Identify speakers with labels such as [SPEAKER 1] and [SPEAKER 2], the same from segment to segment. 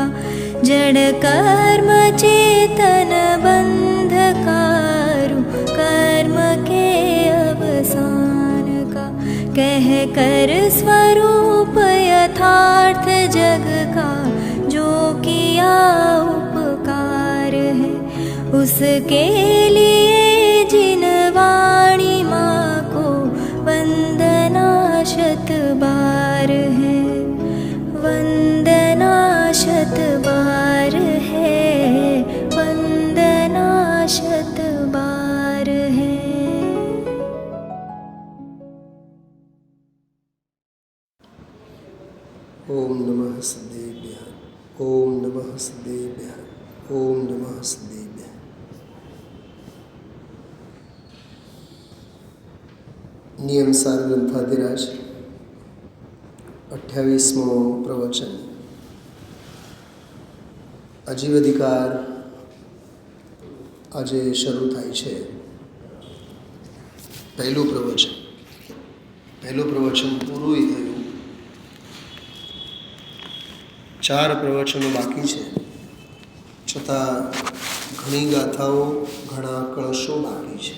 [SPEAKER 1] का जड़ कर्म चेतन बंधकारु कर्म के अवसान का कह कर स्वरूप यथार्थ जग का जो किया उपकार है उसके लिए जिन वाणी माँ को वंदना शत बार है वंदना शत बार है वंदना शत बार है।
[SPEAKER 2] ओम नमः सदेभ्यः ओम नमः सदेभ्यः ओम नमः सदेभ्यः। नियमसार ग्रंथाधिराज 28મો પ્રવચન અજીવધિકાર આજે શરૂ થાય છે. પહેલું પ્રવચન પૂરું થયું. 4 પ્રવચનો બાકી છે, છતાં ઘણી ગાથાઓ, ઘણા કળશો બાકી છે.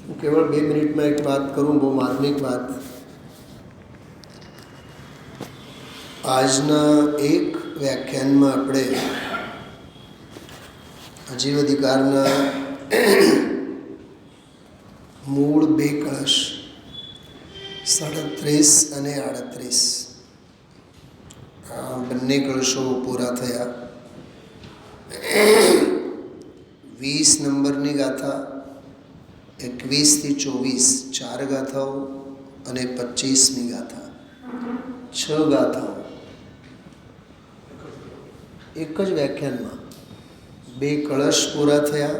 [SPEAKER 2] હું કેવળ 2 મિનિટમાં એક વાત કરું, બહુ માર્મિક વાત. આજના એક વ્યાખ્યાનમાં આપણે અજીવધિકારના મૂળ 2 કળશ 37 અને 38 આ બંને કળશો પૂરા થયા. 20 નંબરની ગાથા, 21 થી 24 4 ગાથાઓ અને 25મી ગાથા 6 ગાથાઓ એક જ વ્યાખ્યાનમાં. 2 કળશ પૂરા થયા,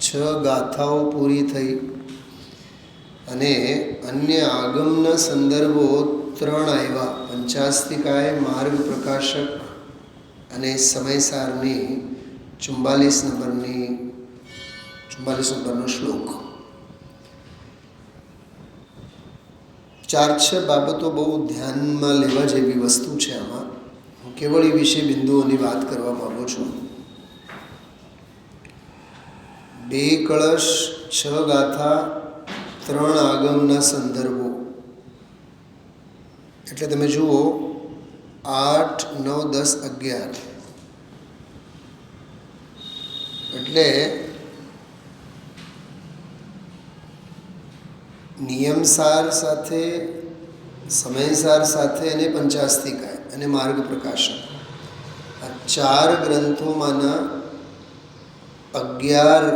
[SPEAKER 2] 6 ગાથાઓ પૂરી થઈ અને અન્ય આગમના સંદર્ભો 3 આવ્યા. પંચાસ્તિકાય, માર્ગ પ્રકાશક અને સમયસારની 44 નંબરનો શ્લોક. 4-6 બાબતો બહુ ધ્યાનમાં લેવા જેવી વસ્તુ છે. આમાં હું કેવળ એ વિશે બિંદુઓની વાત કરવા માગું છું. 2 કળશ, 6 ગાથા, 3 આગમના સંદર્ભો એટલે તમે જુઓ 8, 9, 10, 11 એટલે નિયમસાર સાથે, સમયસાર સાથે અને પંચાસ્તિકાય અને માર્ગ પ્રકાશક આ 4 ગ્રંથોમાંના 11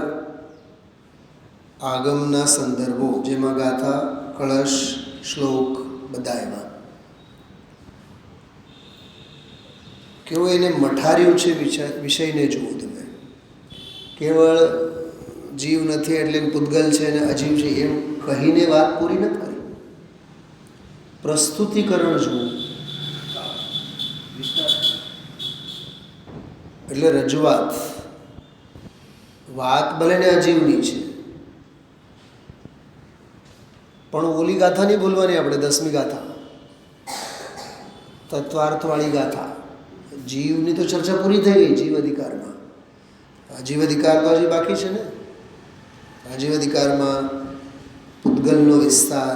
[SPEAKER 2] આગમના સંદર્ભો, જેમાં ગાથા, કળશ, શ્લોક બધા એમાં. કેવું એને મઠાર્યું છે વિષયને જુઓ તમે. કેવળ જીવ નથી એટલે પૂતગલ છે અને અજીવ છે એમ કહીને વાત પૂરી નથી કરી. પ્રસ્તુતિકરણ જુઓ એટલે રજૂઆત. વાત ભલે ને અજીવની છે પણ ઓલી ગાથા નહીં ભૂલવાની આપણે. 10મી ગાથા તત્વાર્થવાળી ગાથા. જીવની તો ચર્ચા પૂરી થઈ ગઈ જીવ અધિકારમાં. જીવ અધિકાર તો હજી બાકી છે ને. જીવ અધિકારમાં પૂતગલનો વિસ્તાર,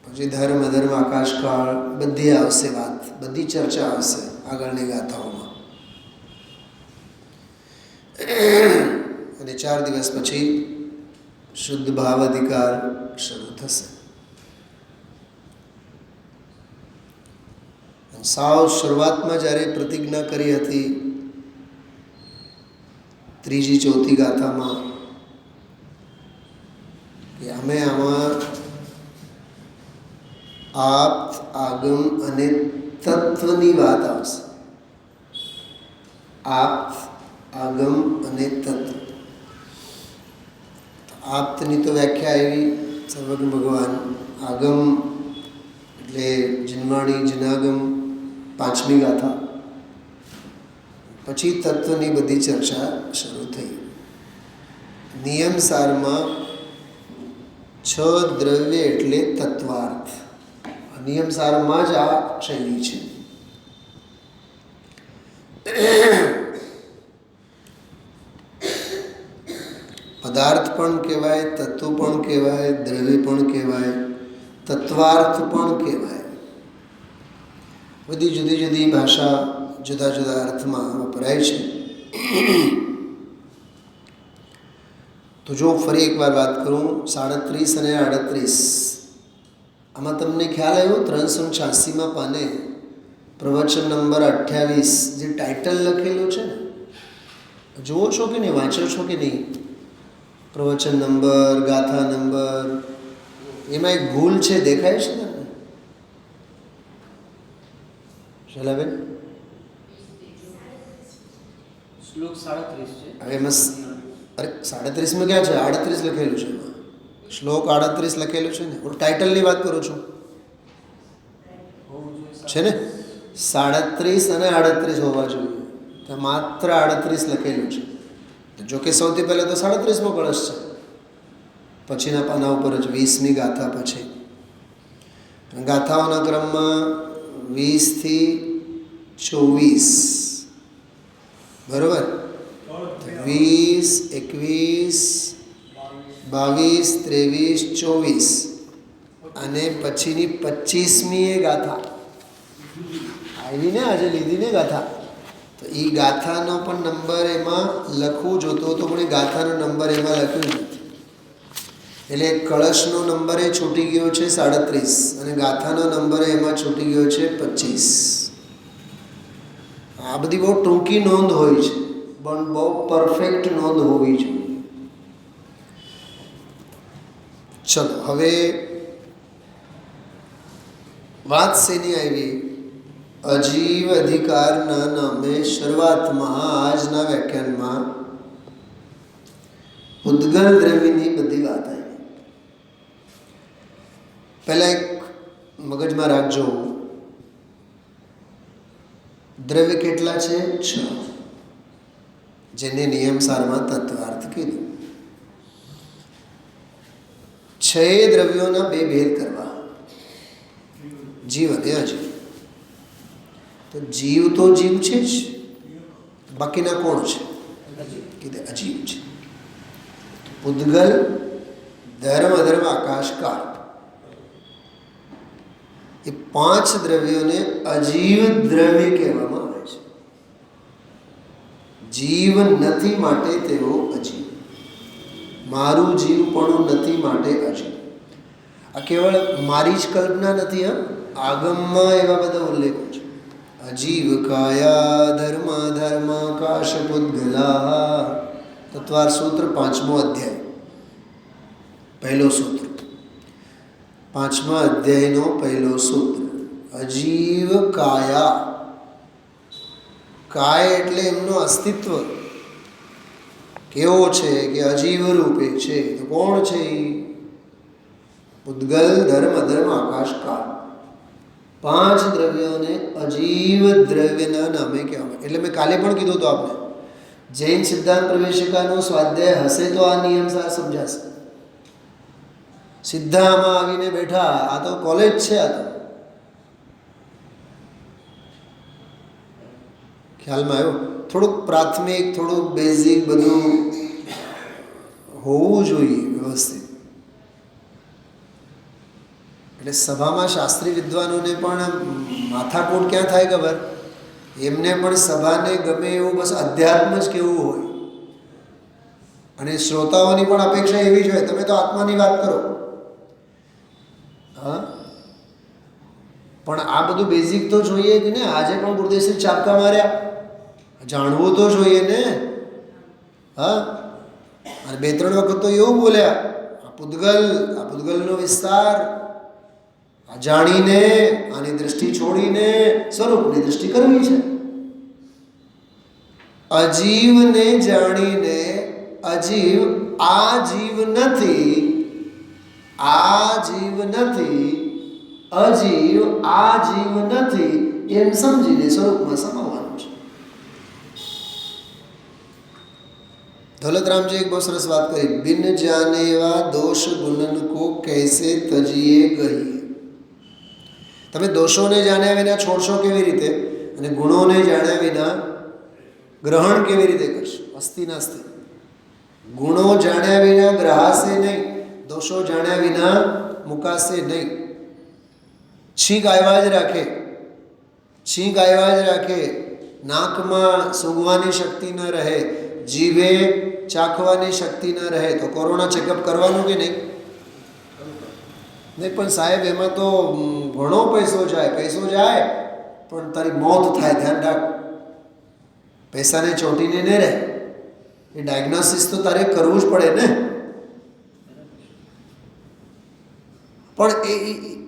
[SPEAKER 2] પછી ધર્મ, આકાશકાળ બધી આવશે વાત, બધી ચર્ચા આવશે આગળની ગાથાઓમાં. અને 4 દિવસ પછી શુદ્ધ ભાવ અધિકાર શરૂ થશે. સાવ શરૂઆતમાં જ્યારે પ્રતિજ્ઞા કરી હતી 3જી 4થી ગાથામાં કે અમે આમાં આપ્ત, આગમ અને તત્વની વાત આવશે. આપ્ત, આગમ અને તત્વ. આપ્તની તો વ્યાખ્યા આવી સર્વજ્ઞ ભગવાન. આગમ એટલે જન્માણી, જનાગમ 5મી ગાથા. પછી તત્વની બધી ચર્ચા શરૂ થઈ. નિયમસારમાં 6 દ્રવ્ય એટલે તત્વાર્થ. નિયમસારમાં જ આ શૈલી છે. પદાર્થ પણ કહેવાય, તત્વ પણ કહેવાય, દ્રવ્ય પણ કહેવાય, તત્વાર્થ પણ કહેવાય. બધી જુદી જુદી ભાષા જુદા જુદા અર્થમાં વપરાય છે. તો જો ફરી એકવાર વાત કરું, 37 અને 38 આમાં તમને ખ્યાલ આવ્યો? 386માં પાને પ્રવચન નંબર 28 જે ટાઇટલ લખેલું છે ને, જુઓ છો કે નહીં, વાંચો છો કે નહીં? પ્રવચન નંબર, ગાથા નંબર, એમાં એક ભૂલ છે, દેખાય છે તમને? શૈલાબેન,
[SPEAKER 3] શ્લોક 37 છે.
[SPEAKER 2] હવે એમાં અરે 37માં ક્યાં છે? 38 લખેલું છે એમાં. શ્લોક 38 લખેલું છે ને. હું ટાઇટલની વાત કરું છું, છે ને? 37 અને 38 હોવા જોઈએ. તો માત્ર 38 લખેલું છે. જો કે સૌથી પહેલાં તો 37મો કળશ છે, પછીના પાના ઉપર જ 20મી ગાથા પછી. ગાથાઓના ક્રમમાં 20 થી 24, બરોબર? 20, 21, 22, 23, 24 અને પછીની 25મી એ ગાથા આવી ને, આજે લીધી ને ગાથા. તો એ ગાથાનો પણ નંબર એમાં લખવું જોતો હતો, પણ એ ગાથાનો નંબર એમાં લખ્યો નથી. એટલે કળશનો નંબર એ છૂટી ગયો છે 37 અને ગાથાનો નંબર એમાં છૂટી ગયો છે 25. આ બધી બહુ ટૂંકી નોંધ હોય છે, પણ બહુ પરફેક્ટ નોંધ હોવી જોઈએ. ચલો, હવે વાત શેની આવી? અજીવ અધિકારના નામે શરૂઆતમાં આજના વ્યાખ્યાનમાં ઉદ્ગલ દ્રવ્યની બધી વાત આવી. પહેલા એક મગજમાં રાખજો, દ્રવ્ય કેટલા છે? 6, જેને નિયમસારમાં તત્વાર્થ કીધું. 6 દ્રવ્યોના 2 ભેદ કરવા, જીવ અને અજીવ. તો જીવ તો જીવ છે જ, બાકીના કોણ છે? કીધે અજીવ છે. ઉદ્ગલ, ધર્મ, અધર્મ, આકાશ, કાળ, એ 5 દ્રવ્યોને અજીવ દ્રવ્ય કહેવામાં આવે છે. જીવ નથી માટે તેઓ અજીવ. મારું જીવપણું નથી માટે અજીવ. આ કેવળ મારી જ કલ્પના નથી, આગમમાં એવા બધા ઉલ્લેખો છે. અજીવ કાયા ધર્મ ધર્મ કાશ પુદ્ગલા. તત્વાર સૂત્ર 5મો અધ્યાય, પહેલો સૂત્ર, 5મા અધ્યાયનો પહેલો સૂત્ર. અજીવ કાયા. કાય એટલે એમનું અસ્તિત્વ કેવો છે કે અજીવ રૂપે છે. તો કોણ છે? ઉદ્ગલ, ધર્મ, અધર્મ, આકાશ, કાળ. 5 દ્રવ્યોને અજીવ દ્રવ્યના નામે કહેવામાં. એટલે મેં કાલે પણ કીધું હતું આપણે, જૈન સિદ્ધાંત પ્રવેશિકાનો સ્વાધ્યાય હશે તો આ નિયમ સાર સમજાશે. સીધા આમાં આવીને બેઠા, આ તો કોલેજ છે, આ તો ખ્યાલમાં આવ્યો? થોડુંક પ્રાથમિક, થોડુંક બેઝિક બધું હોવું જોઈએ વ્યવસ્થિત. એટલે સભામાં શાસ્ત્રી વિદ્વાનોને પણ માથાકૂટ ક્યાં થાય ખબર? એમને પણ સભાને ગમે એવું બસ અધ્યાત્મ જ કેવું હોય, અને શ્રોતાઓની પણ અપેક્ષા એવી જ હોય, તમે તો આત્માની વાત કરો. હા, પણ આ બધું બેઝિક તો જોઈએ જ ને. આજે પણ ગુરુદેવશ્રી ચાપકા માર્યા, જાણવું તો જોઈએ ને. હા, અને 2-3 વખત તો એવું બોલ્યા, આ પૂતગલનો વિસ્તાર આ જાણીને, આની દૃષ્ટિ છોડીને સ્વરૂપની દૃષ્ટિ કરવી છે. અજીવને જાણીને, અજીવ આ જીવ નથી, આ જીવ નથી, અજીવ આ જીવ નથી એમ સમજીને સ્વરૂપમાં સમાવવાનું છે. દૌલતરામજી એક બહુ સરસ વાત કરી. બિન જાનેવા દોષ ગુણન કો કૈસે તજીએ ગઈ. તમે દોષોને જાણ્યા વિના છોડશો કેવી રીતે, અને ગુણોને જાણ્યા વિના ગ્રહણ કેવી રીતે કરશું? અસ્તિ નાસ્તિ. ગુણો જાણ્યા વિના ગ્રહાશે નહીં, દોષો જાણ્યા વિના મુકાશે નહીં. છીંક આવ્યા જ રાખે, છીંક આવ્યા જ રાખે, નાકમાં સૂંઘવાની શક્તિ ન રહે, જીભે ચાખવાની શક્તિ ન રહે, તો કોરોના ચેકઅપ કરવાનું કે નહીં? નહીં પણ સાહેબ એમાં તો ઘણો પૈસો જાય પણ તારી મોત થાય, ધ્યાન રાખ. પૈસાને ચોંટીને નહીં રહે. એ ડાયગ્નોસિસ તો તારે કરવું જ પડે ને. પણ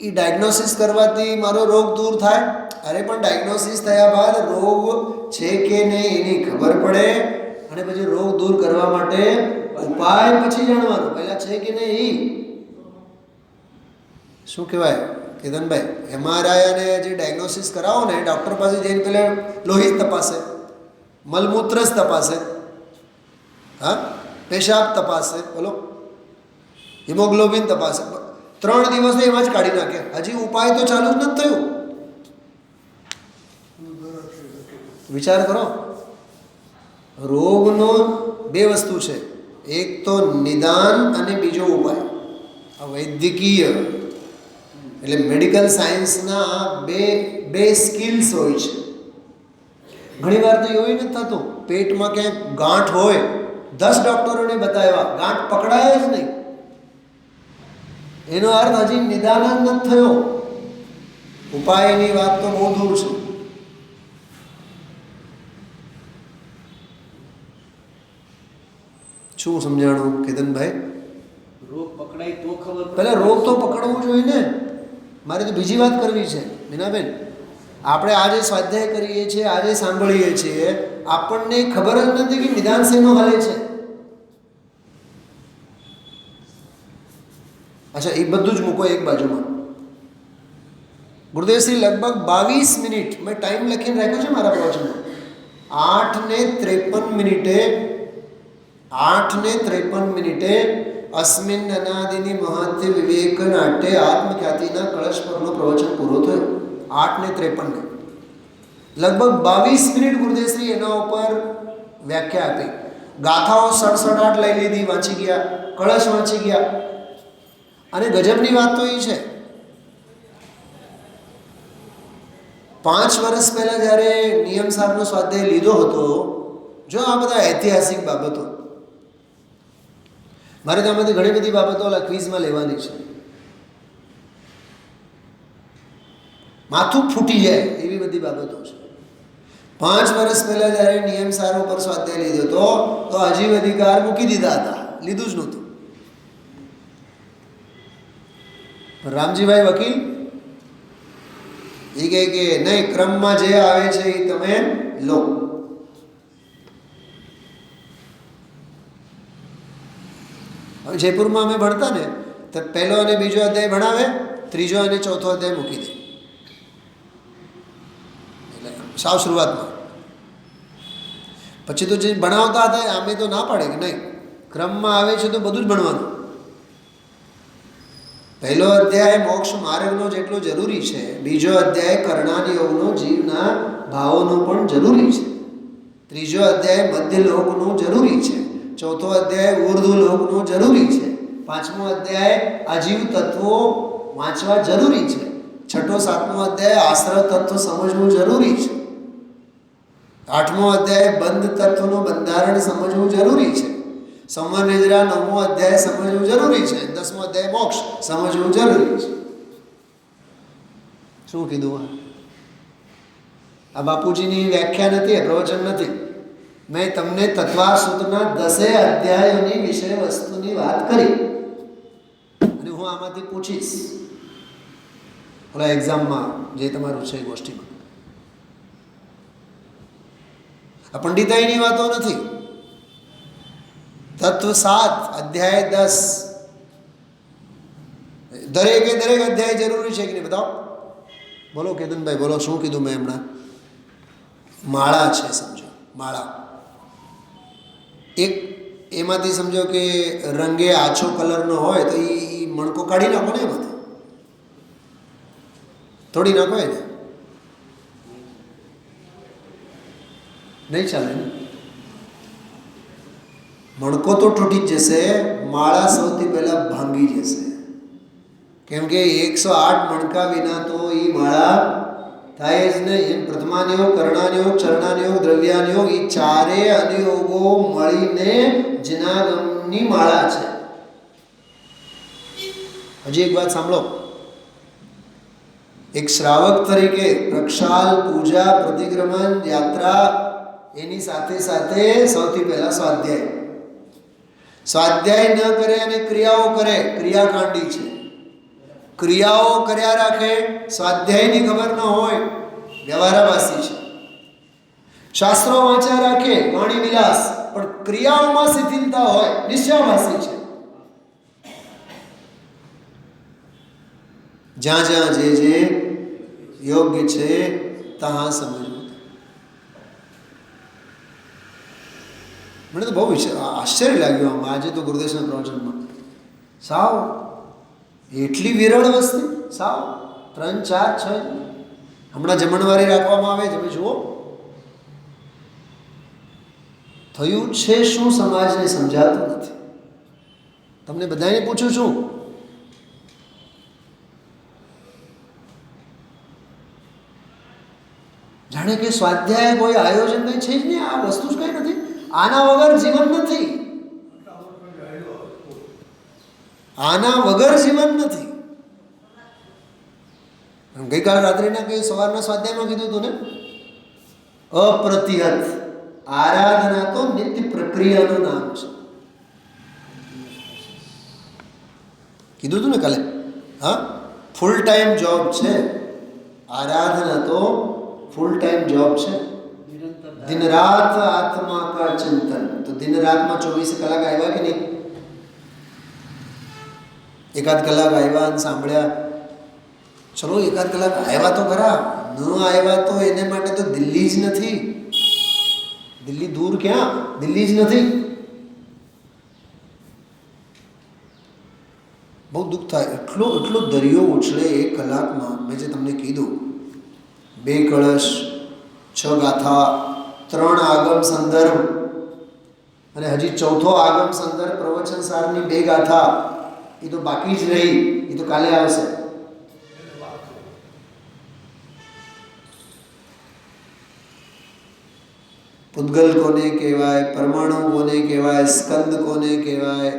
[SPEAKER 2] એ ડાયગ્નોસિસ કરવાથી મારો રોગ દૂર થાય? અરે પણ ડાયગ્નોસિસ થયા બાદ રોગ છે કે નહીં એની ખબર પડે, અને પછી રોગ દૂર કરવા માટે ઉપાય પછી જાણવાનો, પહેલા છે કે નહીં. શું કહેવાય કેતનભાઈ, એમઆરઆઈ અને જે ડાયગ્નોસિસ કરાવો ને, ડૉક્ટર પાસે જઈને પહેલાં લોહી તપાસે, મલમૂત્ર જ તપાસે, હા, પેશાબ તપાસે, બોલો, હિમોગ્લોબિન તપાસે. 3 દિવસને એમાં જ કાઢી નાખે. હજી ઉપાય તો ચાલુ જ નથી થયું. વિચાર કરો. રોગનો 2 વસ્તુ છે, એક તો નિદાન અને બીજો ઉપાય. આ વૈદ્યકીય એટલે મેડિકલ સાયન્સના બે સ્કિલ્સ હોય છે. ઘણી વાર તો એવું નથી થતું, પેટમાં ક્યાંક ગાંઠ હોય, 10 ડૉક્ટરોને બતાવ્યા, ગાંઠ પકડાય જ નહીં. એનો અર્થ હજી નિદાન જ નથી થયો. ઉપાયની વાત તો બહુ દૂર છે. શું સમજાણું કેતનભાઈ?
[SPEAKER 3] રોગ પકડાય તો ખબર પડે.
[SPEAKER 2] પહેલાં રોગ તો પકડવું જોઈએ ને. મારે તો બીજી વાત કરવી છે મીનાબેન. આપણે આજે સ્વાધ્યાય કરીએ છીએ, આજે સાંભળીએ છીએ, આપણને ખબર જ નથી કે નિદાન શેનો હાલે છે. અચ્છા, એ બધું જ મૂકો એક બાજુમાં. ગુરુદેવશ્રી લગભગ 22 મિનિટ મેં ટાઈમ લખીને રાખ્યો છે મારા પ્રવચનમાં. 8:53 મિનિટે અસ્મિન અનાદિની મહાત્ય વિવેક નાટ્ય આત્મખ્યાતિના કળશ પરનો પ્રવચન પૂરો થયો. 8:53 લગભગ 22 મિનિટ ગુરુદેવશ્રી એના ઉપર વ્યાખ્યા આપી. ગાથાઓ 8 લઈ લીધી, વાંચી ગયા, કળશ વાંચી ગયા. અને ગજબની વાત તો એ છે, 5 વર્ષ પહેલાં જ્યારે નિયમસારનો સ્વાધ્યાય લીધો હતો, જો આ બધા ઐતિહાસિક બાબતો, મારે ત્યાંમાંથી ઘણી બધી બાબતો ક્વિઝમાં લેવાની છે. માથું ફૂટી જાય એવી બધી બાબતો છે. 5 વર્ષ પહેલાં જ્યારે નિયમસાર ઉપર સ્વાધ્યાય લીધો હતો તો આજીવ અધિકાર મૂકી દીધા હતા, લીધું જ નહોતું. રામજીભાઈ વકીલ એ કહે કે નહીં, ક્રમમાં જે આવે છે એ તમે લો. હવે જયપુરમાં અમે ભણતા ને તો 1લો અને બીજો અધ્યાય ભણાવે, 3જો અને 4થો અધ્યાય મૂકી દે. એટલે સાવ શરૂઆતમાં. પછી તો જે ભણાવતા હતા અમે તો ના પાડે કે નહીં, ક્રમમાં આવે છે તો બધું જ ભણવાનું. 1લો અધ્યાય મોક્ષ માર્ગનો જેટલો જરૂરી છે, બીજો અધ્યાય કરણાન યોગનો, જીવના ભાવોનો પણ જરૂરી છે, 3જો અધ્યાય મધ્ય લોકનો જરૂરી છે, 4થો અધ્યાય ઉર્ધ્વ લોકનો જરૂરી છે, 5મો અધ્યાય આજીવ તત્વો વાંચવા જરૂરી છે, 6ઠો 7મો અધ્યાય આશ્રય તત્વ સમજવું જરૂરી છે, 8મો અધ્યાય બંધ તત્વનું બંધારણ સમજવું જરૂરી છે, સંવર નિદ્રા 9મો અધ્યાય સમજવું જરૂરી છે, 10મો અધ્યાય મોક્ષ સમજવું જરૂરી છે. શું કીધું? આ બાપુજીની વ્યાખ્યા નથી, પ્રવચન નથી. મેં તમને તત્વાસૂત્રના 10 અધ્યાયોની વિષય વસ્તુની વાત કરી, અને હું આમાંથી પૂછીશ ઓલા એક્ઝામમાં જે તમારું છે ગોષ્ઠીમાં. આ પંડિતાઈની વાતો નથી. તત્વ 7 અધ્યાય 10 દરેકે દરેક અધ્યાય જરૂરી છે કે નહીં? બતાવો, બોલો કેતનભાઈ, બોલો. શું કીધું મેં હમણાં? માળા છે, સમજો, માળા. એક એમાંથી સમજો કે રંગે આછો કલરનો હોય તો એ મણકો કાઢી નાખો ને, એમાંથી તોડી નાખો એને, નહીં ચાલે ને. મણકો તો તૂટી જ જશે, માળા સૌથી પહેલા ભાંગી જશે. કેમ કે 108 મણકા વિના તો એ માળા થાય જ નહીં. એમ પ્રથમાનિયોગ, કરણાનિયોગ, ચરણાનિયોગ, દ્રવ્યાનિયોગ એ ચારેય અનિયોગો મળીને જિનાગમની માળા છે. હજી એક વાત સાંભળો. એક શ્રાવક તરીકે પ્રક્ષાલ, પૂજા, પ્રતિક્રમણ, યાત્રા એની સાથે સાથે સૌથી પહેલા સ્વાધ્યાય. સ્વાધ્યાય ન કરે અને ક્રિયાઓ કરે, ક્રિયાકાંડી છે. ક્રિયાઓ કર્યા રાખે, સ્વાધ્યાયની ખબર ન હોય, વ્યવહારાભાસી છે. શાસ્ત્રો વાંચ્યા રાખે, વાણી વિલાસ, પણ ક્રિયાઓમાં શિથિલતા હોય, નિશ્ચયાભાસી છે. જ્યાં જ્યાં જે યોગ્ય છે ત્યાં સમજવું. મને તો બહુ આશ્ચર્ય લાગ્યું આમ આજે તો ગુરુદેવના પ્રવચનમાં. સાવ એટલી વિરળ વસ્તી, સાવ 3, 4, 6. હમણાં જમણવારી રાખવામાં આવે, તમે જુઓ થયું છે શું સમાજને સમજાતું નથી. તમને બધાને પૂછું છું, જાણે કે સ્વાધ્યાય કોઈ આયોજન કંઈ છે જ નહીં. આ વસ્તુ જ કંઈ નથી. આના વગર જીવન નથી. આના વગર જીવન નથી. ગઈકાલ રાત્રિના કઈ સવારના સ્વાધ્યાયમાં કીધું હતું ને, અપ્રતિહત આરાધના તો નિત્ય પ્રક્રિયાનું નામ છે. કીધું હતું ને કાલે. હા, ફૂલ ટાઈમ જોબ છે આરાધના, તો ફૂલ ટાઈમ જોબ છે. દિન રાત આત્મા કા ચિંતન. તો દિન રાતમાં 24 કલાક આવ્યા કે નહીં? એકાદ કલાક આવ્યા અને સાંભળ્યા, ચલો એકાદ કલાક આવ્યા તો ખરા. ન આવ્યા તો એને માટે તો દિલ્હી જ નથી. દિલ્હી દૂર ક્યાં, દિલ્હી જ નથી. બહુ દુઃખ થાય. એટલો દરિયો ઉછળે 1 કલાકમાં. મેં જે તમને કીધું, 2 કળશ, 6 ગાથા, 3 આગમ સંદર્ભ અને હજી 4થો આગમ સંદર્ભ પ્રવચન સારની 2 ગાથા, એ તો બાકી જ રહી. એ તો કાલે આવશે. પૂતગલ કોને કહેવાય, પરમાણુ કોને કહેવાય, સ્કંદ કોને કહેવાય,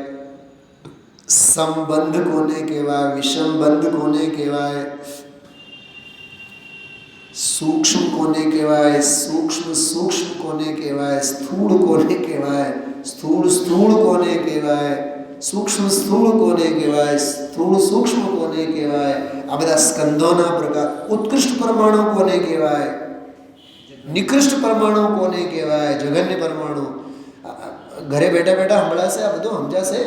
[SPEAKER 2] સંબંધ કોને કહેવાય, વિષમબંધ કોને કહેવાય, સૂક્ષ્મ કોને કહેવાય, સૂક્ષ્મ કોને કહેવાય, સ્થૂળ કોને કહેવાય, સ્થૂળ કોને કહેવાય, સૂક્ષ્મ કોને કહેવાય, સ્થૂળ સૂક્ષ્મ કોને કહેવાય. આ બધા સ્કંદોના પ્રકાર. ઉત્કૃષ્ટ પરમાણુ કોને કહેવાય, નિકૃષ્ટ પરમાણુ કોને કહેવાય, જગન્ય પરમાણુ. ઘરે બેઠા બેઠા સંભળાશે, આ બધું સમજાશે.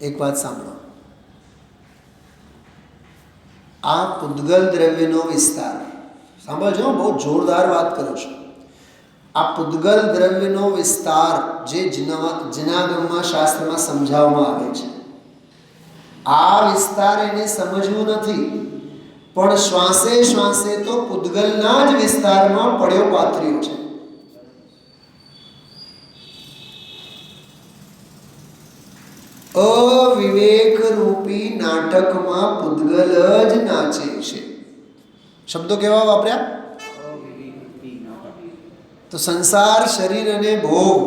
[SPEAKER 2] એક વાત સાંભળો. આ પૂતગલ દ્રવ્યનો વિસ્તાર સાંભળજો, બહુ જોરદાર વાત કરું છું. આ પૂતગલ દ્રવ્યનો વિસ્તાર જે જિનાગમમાં શાસ્ત્રમાં સમજાવવામાં આવે છે, આ વિસ્તાર એને સમજવું નથી, પણ શ્વાસે શ્વાસે તો પૂતગલના જ વિસ્તારમાં પડ્યો પાથર્યો છે. અવિવેક રૂપી નાટકમાં પૂતગલ જ નાચે છે. શબ્દો કેવા વાપર્યા? તો સંસાર, શરીર અને ભોગ,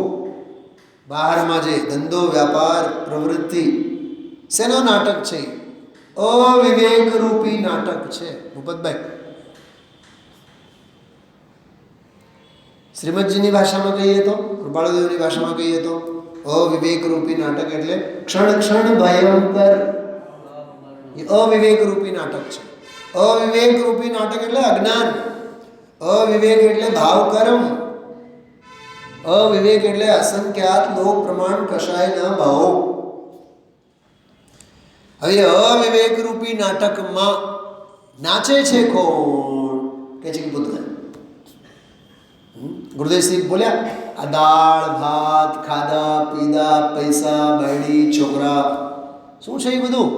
[SPEAKER 2] બહારમાં જે ધંધો, વ્યાપાર, પ્રવૃત્તિ, શેનો નાટક છે? અવિવેક રૂપી નાટક છે. ભૂપતભાઈ, શ્રીમદજીની ભાષામાં કહીએ તો, કૃપાળુદેવની ભાષામાં કહીએ તો, અવિવેક રૂપી નાટક એટલે ક્ષણ ભયંકર. એ અવિવેક રૂપી નાટક છે. અવિવેક રૂપી નાટક એટલે અજ્ઞાન. અવિવેક એટલે ભાવ કર્મ. અવિવેક એટલે અસંખ્યાત લોક પ્રમાણ કશાયના ભાવો. હવે અવિવેક રૂપી નાટકમાં નાચે છે કોણ? કે છે કે પૂતગલ. ગુરુદેવસિંહ બોલ્યા, આ દાળ ભાત ખાધા પીધા, પૈસા, બાયડી, છોકરા, શું છે એ બધું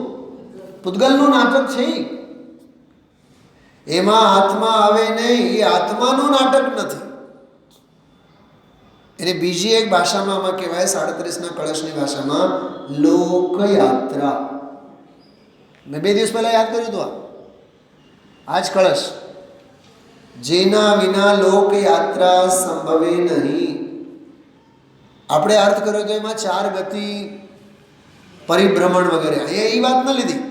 [SPEAKER 2] પૂતગલનું નાટક છે. એમાં આત્મા આવે નહીં, એ આત્માનું નાટક નથી. એને બીજી એક ભાષામાં આમાં કહેવાય 37ના કળશની ભાષામાં લોકયાત્રા. મેં 2 દિવસ પહેલા યાદ કર્યું હતું આ જ કળશ. જેના વિના લોકયાત્રા સંભવે નહીં. આપણે અર્થ કર્યો તો એમાં 4 ગતિ, પરિભ્રમણ વગેરે, એ વાત ન લીધી.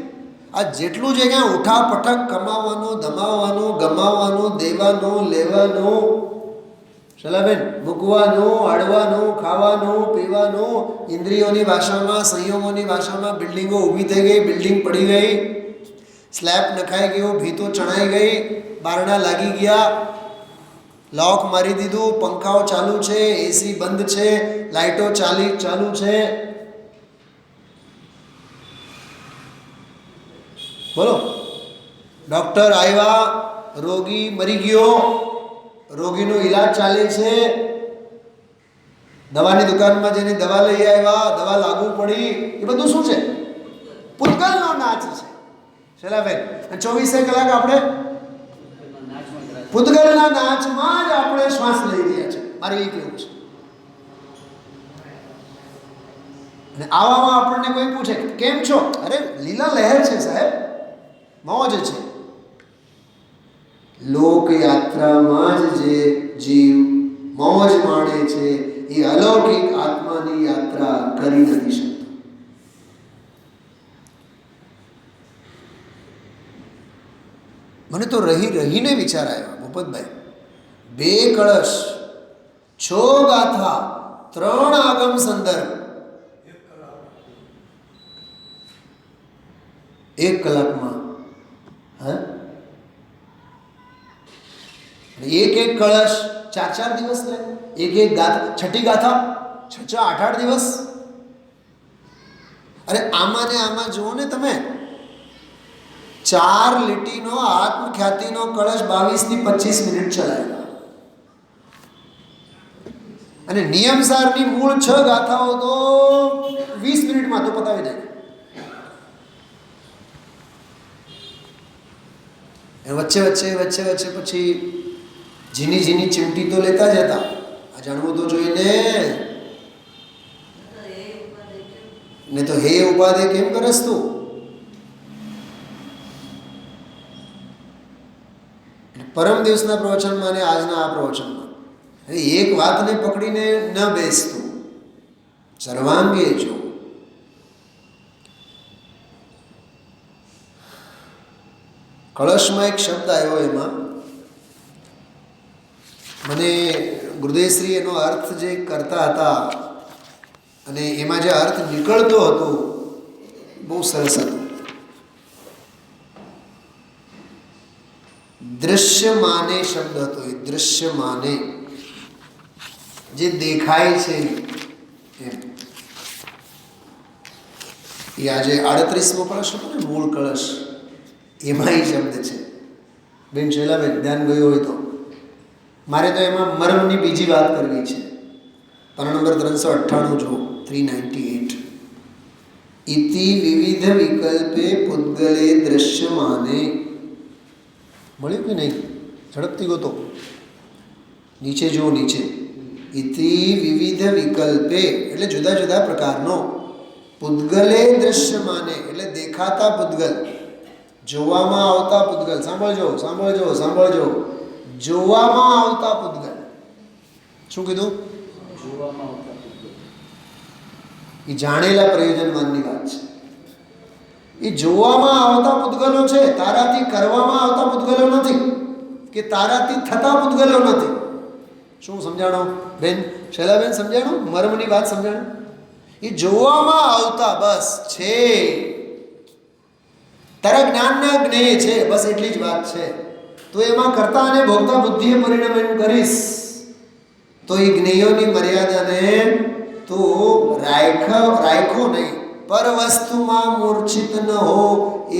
[SPEAKER 2] આ જેટલું છે ક્યાં ઉઠા પટક, કમાવાનું, ધમાવવાનું, ગમાવવાનું, દેવાનું, લેવાનું, શલાબેન, મૂકવાનું, અડવાનું, ખાવાનું, પીવાનું, ઇન્દ્રિયોની ભાષામાં, સંયમોની ભાષામાં બિલ્ડિંગો ઊભી થઈ ગઈ, બિલ્ડિંગ પડી ગઈ, સ્લેબ નખાઈ ગયું, ભીતો ચણાઈ ગઈ, બારણા લાગી ગયા, લોક મારી દીધું, પંખાઓ ચાલુ છે, એસી બંધ છે, લાઇટો ચાલુ છે. બોલો, ડૉક્ટર આવ્યા, રોગી મરી ગયો, રોગીનો ઈલાજ ચાલે છે, દવાની દુકાનમાં જઈને દવા લઈ આવ્યા, દવા લાગુ પડી, એ બધું શું છે? પૂતગલનો નાચ છે. શેલાબેન, 24 કલાક આપણે પૂતગલના નાચમાં જ આપણે શ્વાસ લઈ રહ્યા છે. મારે એ કેવું છે. અને આવામાં આપણને કોઈ પૂછે કેમ છો? અરે લીલા લહેર છે સાહેબ, મોજ છે. લોકયાત્રામાં જ જે જીવ મોજ માણે છે એ અલૌકિક આત્માની યાત્રા કરી નથી શકતો. મને તો રહીને વિચાર આવ્યો ભૂપતભાઈ, 2 કળશ, 6 ગાથા, 3 આગમ સંદર્ભ, 1 કલાકમાં. હા, એક કળશ 4 દિવસ લે, એક ગાથા, 6ઠી ગાથા 6-8 દિવસ. અરે આમાં ને આમાં જુઓ ને તમે, 4 લીટીનો આત્મખ્યાતિનો કળશ 22 થી 25 મિનિટ ચલાવ્યા. અને નિયમસારની મૂળ 6 ગાથાઓ તો 20 મિનિટમાં તો પતાવી દે. વચ્ચે પછી ઝીની ચીમટી તો લેતા જ હતા. આ જાણવું તો જોઈને ને, તો હે ઉપાધે કેમ કરસ તું? પરમ દિવસના પ્રવચનમાં અને આજના આ પ્રવચનમાં એક વાતને પકડીને ન બેસતું, સર્વાંગે જો. કળશમાં એક શબ્દ આવ્યો, એમાં મને ગુરુદેવશ્રી એનો અર્થ જે કરતા હતા અને એમાં જે અર્થ નીકળતો હતો બહુ સરસ હતો. દૃશ્યમાને શબ્દ હતો. એ દૃશ્યમાને જે દેખાય છે એમ. એ આજે 38મો કળશ હતો ને, મૂળ કળશ, એમાં એ શબ્દ છે. બેન શૈલાબેન ધ્યાન ગયું હોય તો મારે તો એમાં મર્મની બીજી વાત કરવી છે. પાના નંબર 398 જો, 398. ઇતિ વિવિધ વિકલ્પે પૂતગલે દૃશ્યમાને. મળ્યું કે નહીં? ઝડપથી ગોતો, નીચે જુઓ, નીચે. ઇતિ વિવિધ વિકલ્પે એટલે જુદા જુદા પ્રકારનો, પૂતગલે દૃશ્યમાને એટલે દેખાતા પૂતગલ, જોવામાં આવતા પૂતગલ. સાંભળજો. જોવામાં આવતા પૂતગલ. શું કીધું?
[SPEAKER 3] જોવામાં આવતા પૂતગલ.
[SPEAKER 2] એ જાણેલા પ્રયોજનવાનની વાત છે. એ જોવામાં આવતા પૂતગલો છે, તારાથી કરવામાં આવતા પૂતગલો નથી, કે તારાથી થતા પૂતગલો નથી. શું સમજાણો બેન? શૈલાબેન સમજાણું? મર્મની વાત સમજાણું? એ જોવામાં આવતા બસ છે, તારા જ્ઞાનના જ્ઞેય છે, બસ એટલી જ વાત છે. તો એમાં કરતા અને ભોગતા બુદ્ધિએ પરિણામ કરીશ તો એ જ્ઞેયોની મર્યાદાને તો રાખ્યો નહીં. પર વસ્તુમાં મૂર્છિત ન હો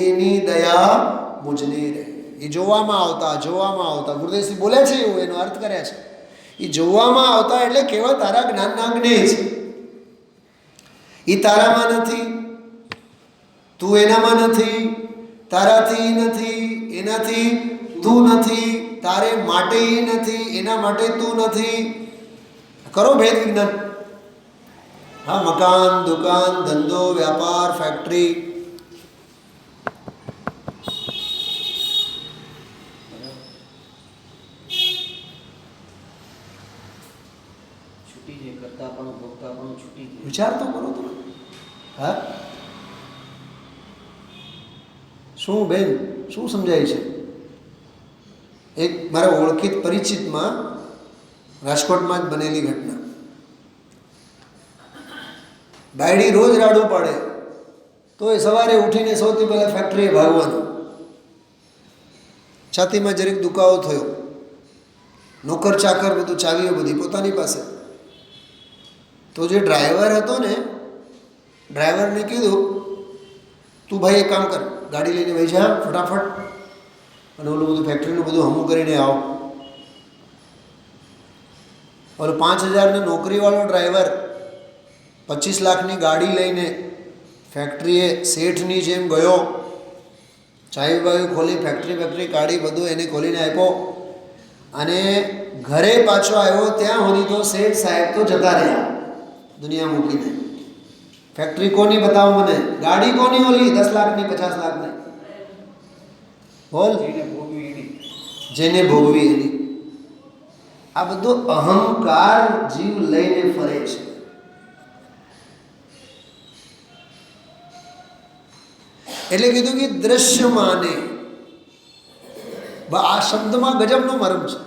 [SPEAKER 2] એની દયા મુજને રહે. એ જોવામાં આવતા ગુરુદેવશ્રી બોલે છે એવું, એનો અર્થ કર્યા છે. એ જોવામાં આવતા એટલે કેવળ તારા જ્ઞાનના જ્ઞેય છે. એ તારામાં નથી, તું એનામાં નથી, તારાથી નથી, એનાથી તું નથી, તારે માટે એ નથી, એના માટે તું નથી. કરો ભેદ વિજ્ઞાન. હા, મકાન, દુકાન, ધંધો, વ્યાપાર, ફેક્ટરી,
[SPEAKER 3] છૂટી જાય, કરતા પણ ભોગતા પણ છૂટી જાય.
[SPEAKER 2] વિચાર તો કરો તમે. હા, શું બેન, શું સમજાય છે? એક મારા ઓળખીત પરિચિતમાં રાજકોટમાં જ બનેલી ઘટના. બાયડી રોજ રાડું પાડે તો એ સવારે ઉઠીને સૌથી પહેલાં ફેક્ટરીએ ભાગવાનું. છાતીમાં જરીક દુખાવો થયો, નોકર ચાકર બધું, ચાવીઓ બધી પોતાની પાસે. તો જે ડ્રાઈવર હતો ને, ડ્રાઈવરને કીધું, તું ભાઈ એક કામ કર, ગાડી લઈને વહી જા ફટાફટ, અને ઓલું બધું ફેક્ટરીનું બધું હમું કરીને આવ. ઓલો 5,000ની નોકરીવાળો ડ્રાઈવર 25 લાખની ગાડી લઈને ફેક્ટરીએ શેઠની જેમ ગયો. ચાવી બાવી ખોલી, ફેક્ટરી કાઢી, બધું એને ખોલીને આપ્યો, અને ઘરે પાછો આવ્યો. ત્યાં સુધી તો શેઠ સાહેબ તો જતા રહ્યા દુનિયા મૂકીને. ફેક્ટરી કોની બતાવો મને, ગાડી કોની ઓલી 10 લાખની 50 લાખની, બોલ. જેને ભોગવી એની. આ બધો અહંકાર જીવ લઈને ફરે છે. એટલે કીધું કે દ્રશ્યમાને, આ શબ્દમાં ગજબનો મર્મ છે.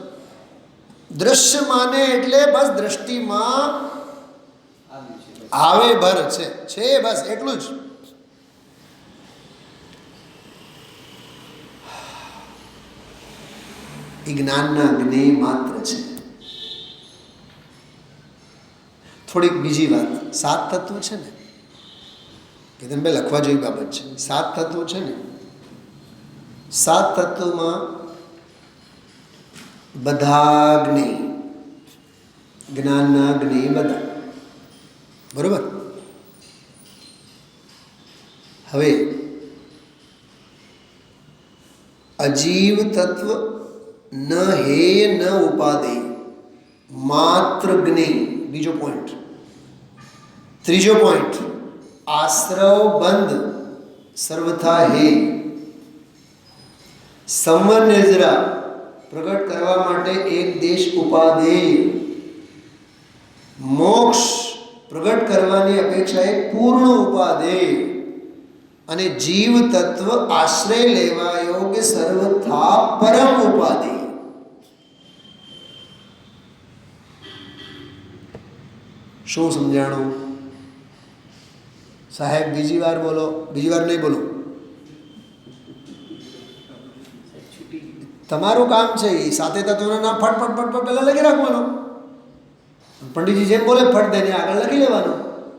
[SPEAKER 2] દ્રશ્યમાને એટલે બસ દ્રષ્ટિમાં આવે ભર છે બસ એટલું જ. એ જ્ઞાનના જ્ઞેય માત્ર છે. થોડીક બીજી વાત, 7 તત્વો છે ને, કેતનભાઈ લખવા જેવી બાબત છે. 7 તત્વો છે ને, 7 તત્વોમાં બધા જ્ઞેય, જ્ઞાનના જ્ઞેય બધા, બરોબર. હવે અજીવ તત્વ ન હેય ન ઉપાદેય, માત્ર જ્ઞેય, બીજો પોઈન્ટ. ત્રીજો પોઈન્ટ, આશ્રવ બંધ સર્વથા હે. સંવર્ણજરા પ્રગટ કરવા માટે એક દેશ ઉપાદેય. મોક્ષ પ્રગટ કરવાની અપેક્ષા એક પૂર્ણ ઉપાદેય. અને જીવ તત્વ આશ્રય લેવા યોગ્ય સર્વથા પરમ ઉપાદેય. શું સમજાણું સાહેબ? બીજી વાર બોલો, બીજી વાર નહીં બોલો. તમારું કામ છે એ સાથે તત્વોના નામ ફટ પહેલાં લખી રાખવાનો. પંડિતજી જેમ બોલે ફટ દઈને આગળ લખી લેવાનો.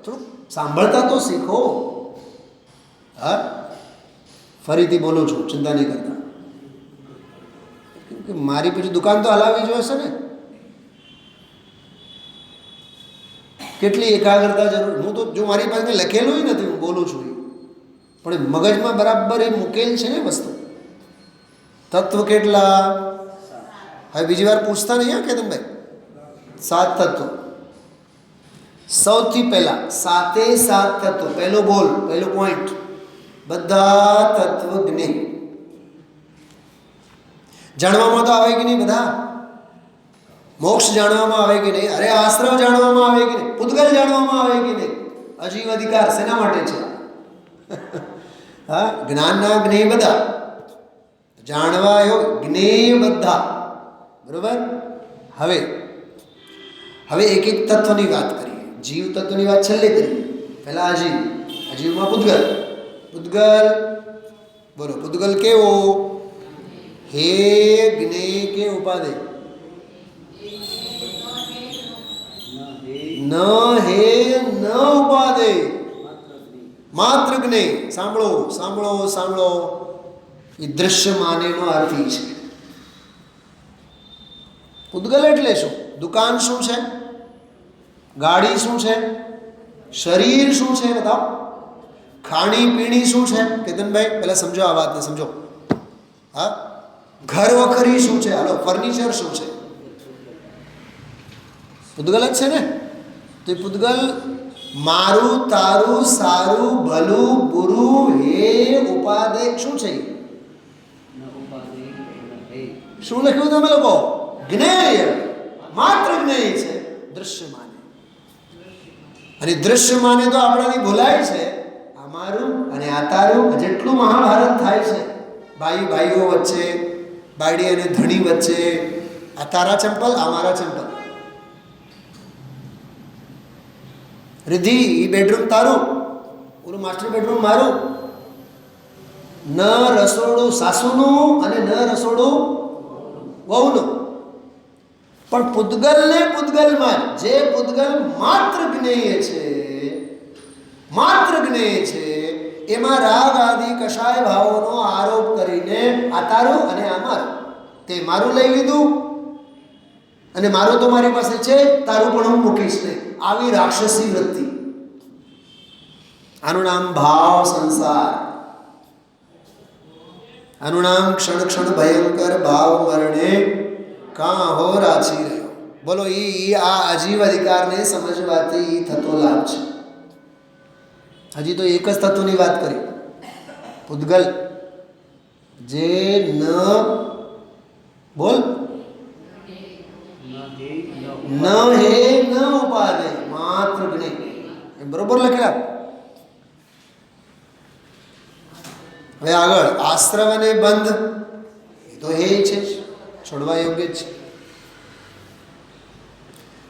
[SPEAKER 2] થોડુંક સાંભળતા તો શીખો. હા, ફરીથી બોલું છું, ચિંતા નહીં કરતા. મારી પછી દુકાન તો હલાવવી જોઈશે ને. કેટલી એકાગ્રતા જરૂર. હું તો જો મારી પાસે લખેલું નથી, હું બોલું છું, પણ મગજમાં બરાબર એ મૂકેલ છે ને વસ્તુ. તત્વ કેટલા? હવે બીજી વાર પૂછતા નહીં હા કેતનભાઈ. 7 તત્વો. સૌથી પહેલા 7 તત્વો. પહેલો બોલ, પહેલો પોઈન્ટ, બધા તત્વ જ્ઞેય. જાણવામાં તો આવે કે નહીં બધા? મોક્ષ જાણવામાં આવે કે નહીં? અરે આશ્રમ જાણવામાં આવે કે નહીં? પૂતગલ જાણવામાં આવે કે નહીં? અજીવ અધિકાર શેના માટે છે? હા, જ્ઞાનના જ્ઞેય બધા જાણવા જ્ઞેય બધા, બરોબર. હવે એક એક તત્વની વાત કરીએ. જીવ તત્વની વાત છેલ્લે કરીએ. પહેલા અજીવમાં પૂતગલ. બોલો, પૂતગલ કેવો? હે જ્ઞેય કે ઉપાદેય? ન હે ન ઉપાદેય, માત્ર જ્ઞેય. સાંભળો. એ દ્રશ્યમાનેનો અર્થ છે. પૂતગલ એટલે શું? દુકાન શું છે? ગાડી શું છે? શરીર શું છે? બતાવો. ખાણી પીણી શું છે? કેતનભાઈ પહેલા સમજો આ વાતને, સમજો. હા, ઘર વખરી શું છે? હાલો, ફર્નિચર શું છે? પૂતગલ જ છે ને. તો એ પૂતગલ મારું, તારું, સારું, ભલું, બુરું, હે, ઉપાદેય શું છે? શું લખ્યું તમે લોકો? જ્ઞેય, માત્ર જ્ઞેય છે, દૃશ્ય માને. અને દૃશ્ય માને તો આપણાથી ભૂલાય છે. આ મારું અને આ તારું. જેટલું મહાભારત થાય છે ભાઈઓ વચ્ચે, બાયડી અને ધણી વચ્ચે, આ તારા ચંપલ, આ મારા ચંપલ. રિધિ, એ બેડરૂમ તારું, ઓલું માસ્ટર બેડરૂમ મારું. ન રસોડું સાસુનું અને ન રસોડું વહુનું. પણ પૂતગલને પૂતગલમાં જે પૂતગલ માત્ર જ્ઞેય છે, માત્ર જ્ઞેય છે, એમાં રાગ આદિ કશાય ભાવોનો આરોપ કરીને આ તારું અને આ મારું, તે મારું લઈ લીધું અને મારું તો મારી પાસે છે, તારું પણ હું મૂકીશ નહીં. આવી રાક્ષસી વૃત્તિ. આનું નામ ભાવ સંસાર. આનું નામ ક્ષણ ક્ષણ ભયંકર ભાવ મરણે કાં હો રાચી રહ્યો. બોલો, આ અજીવ અધિકારને સમજવાથી થતો લાભ છે. હજી તો એક જ તત્વની વાત કરી. પૂતગલ જે ન બોલ ન હે ન ઉપાદે માત્ર જ્ઞેય. એ બરોબર લખેલા. હવે આગળ આશ્રવ અને બંધ, એ તો હે છે, છોડવા યોગ્ય છે.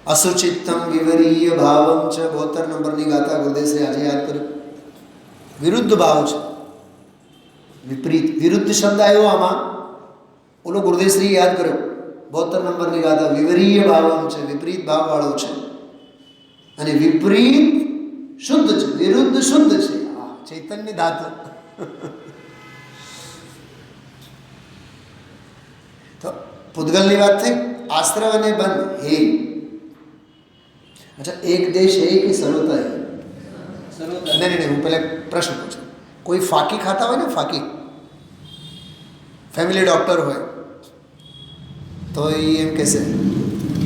[SPEAKER 2] અસુચિત્તમ વિવરીય ભાવમ છે. 72 નંબરની ગાથા ગુરુદેશે આજે યાદ કર્યું. વિરુદ્ધ ભાવ છે, વિપરીત, વિરુદ્ધ શબ્દ આવ્યો આમાં. ઓલો ગુરુદેવશ્રી યાદ કર્યો. 72 નંબરની ગાથા વિવરીય ભાવમ છે, વિપરીત ભાવ વાળો છે. અને વિપરીત શુદ્ધ છે, વિરુદ્ધ શુદ્ધ છે. ચૈતન્ય ધાતુ. તો પૂતગલની વાત થઈ. આશ્રવ અને બંધ હે. અચ્છા, એક દેશ હે કે સર્વતા હે? નહીં, હું પહેલાં પ્રશ્ન પૂછું. કોઈ ફાકી ખાતા હોય ને, ફાકી, ફેમિલી ડૉક્ટર હોય તો એ એમ કહેશે,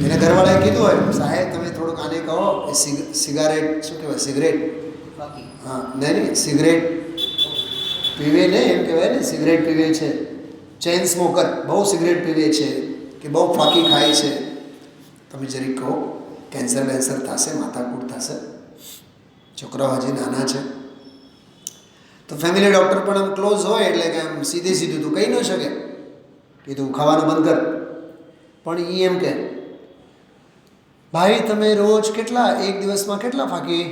[SPEAKER 2] એને ઘરવાળાએ કીધું હોય, સાહેબ તમે થોડુંક આને કહો એ સિગારેટ, શું કહેવાય, સિગરેટ, હા, નહીં, સિગરેટ પીવે ને, એમ કહેવાય ને, સિગરેટ પીવે છે, ચેઇન સ્મોકર, બહુ સિગરેટ પીવે છે કે બહુ ફાકી ખાય છે, તમે જરીક કહો, કેન્સર વેન્સર થશે, માથાકૂટ થશે, છોકરાઓ હજી નાના છે. તો ફેમિલી ડૉક્ટર પણ આમ ક્લોઝ હોય એટલે કે આમ સીધું તું કહી ન શકે કે તું ખાવાનું બંધ કર. પણ એ એમ કે ભાઈ તમે રોજ કેટલા, એક દિવસમાં કેટલા ફાકી?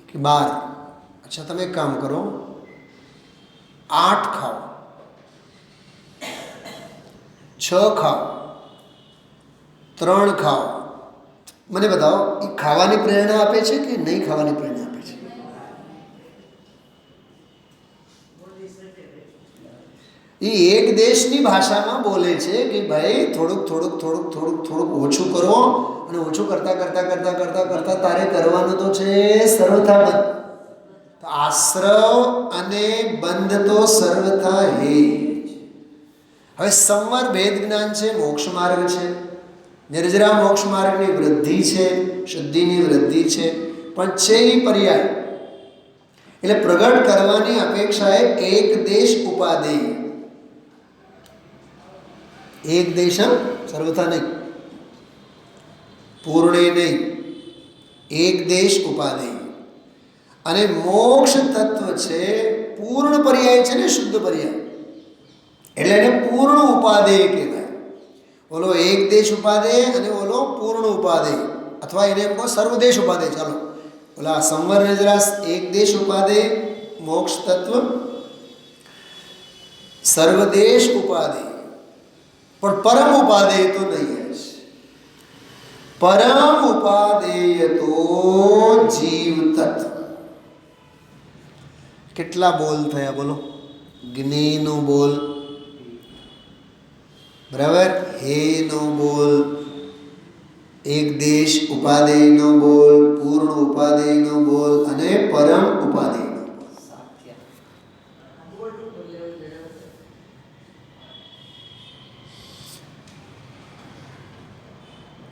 [SPEAKER 2] કે 12. અચ્છા, તમે એક કામ કરો, 8 ખાઓ, 6 ખાઓ, 3 ખાઓ. મને બતાવો, એ ખાવાની પ્રેરણા આપે છે કે નહીં ખાવાની પ્રેરણા આપે છે? એ એક દેશની ભાષામાં બોલે છે કે ભાઈ થોડુંક ઓછું કરો, અને ઓછું કરતા તારે કરવાનું તો છે સર્વથા બંધ. તો આશ્રવ અને બંધ તો સર્વથા હે. હવે સંવર ભેદ જ્ઞાન છે, મોક્ષ માર્ગ છે, નિર્જરા મોક્ષ માર્ગની વૃદ્ધિ છે, શુદ્ધિની વૃદ્ધિ છે, પણ છે એ પર્યાય. એટલે પ્રગટ કરવાની અપેક્ષાએ એક દેશ ઉપાદેય. એક દેશ, સર્વથા નહીં, પૂર્ણે નહીં, એક દેશ ઉપાદેય. અને મોક્ષ તત્વ છે, પૂર્ણ પર્યાય છે ને, શુદ્ધ પર્યાય, એટલે એને પૂર્ણ ઉપાદેય કહેવાય. ઓલો એક દેશ ઉપાદેય અને ઓલો પૂર્ણ ઉપાદેય, અથવા એને એમ કહો સર્વદેશ ઉપાદેય. ચાલો, ઓલા સંવર નિજરાસ એક દેશ ઉપાદેય મોક્ષ તત્વ, સર્વદેશ ઉપાદેય. પણ પરમ ઉપાદેય તો નહીં જ. પરમ ઉપાદેય તો જીવ તત્વ. કેટલા બોલ થયા બોલો? જ્ઞેયનો બોલ, બરાબર, હેનો બોલ, એક દેશ ઉપાદેયનો બોલ, પૂર્ણ ઉપાદેયનો બોલ અને પરમ ઉપાદેયનો બોલ.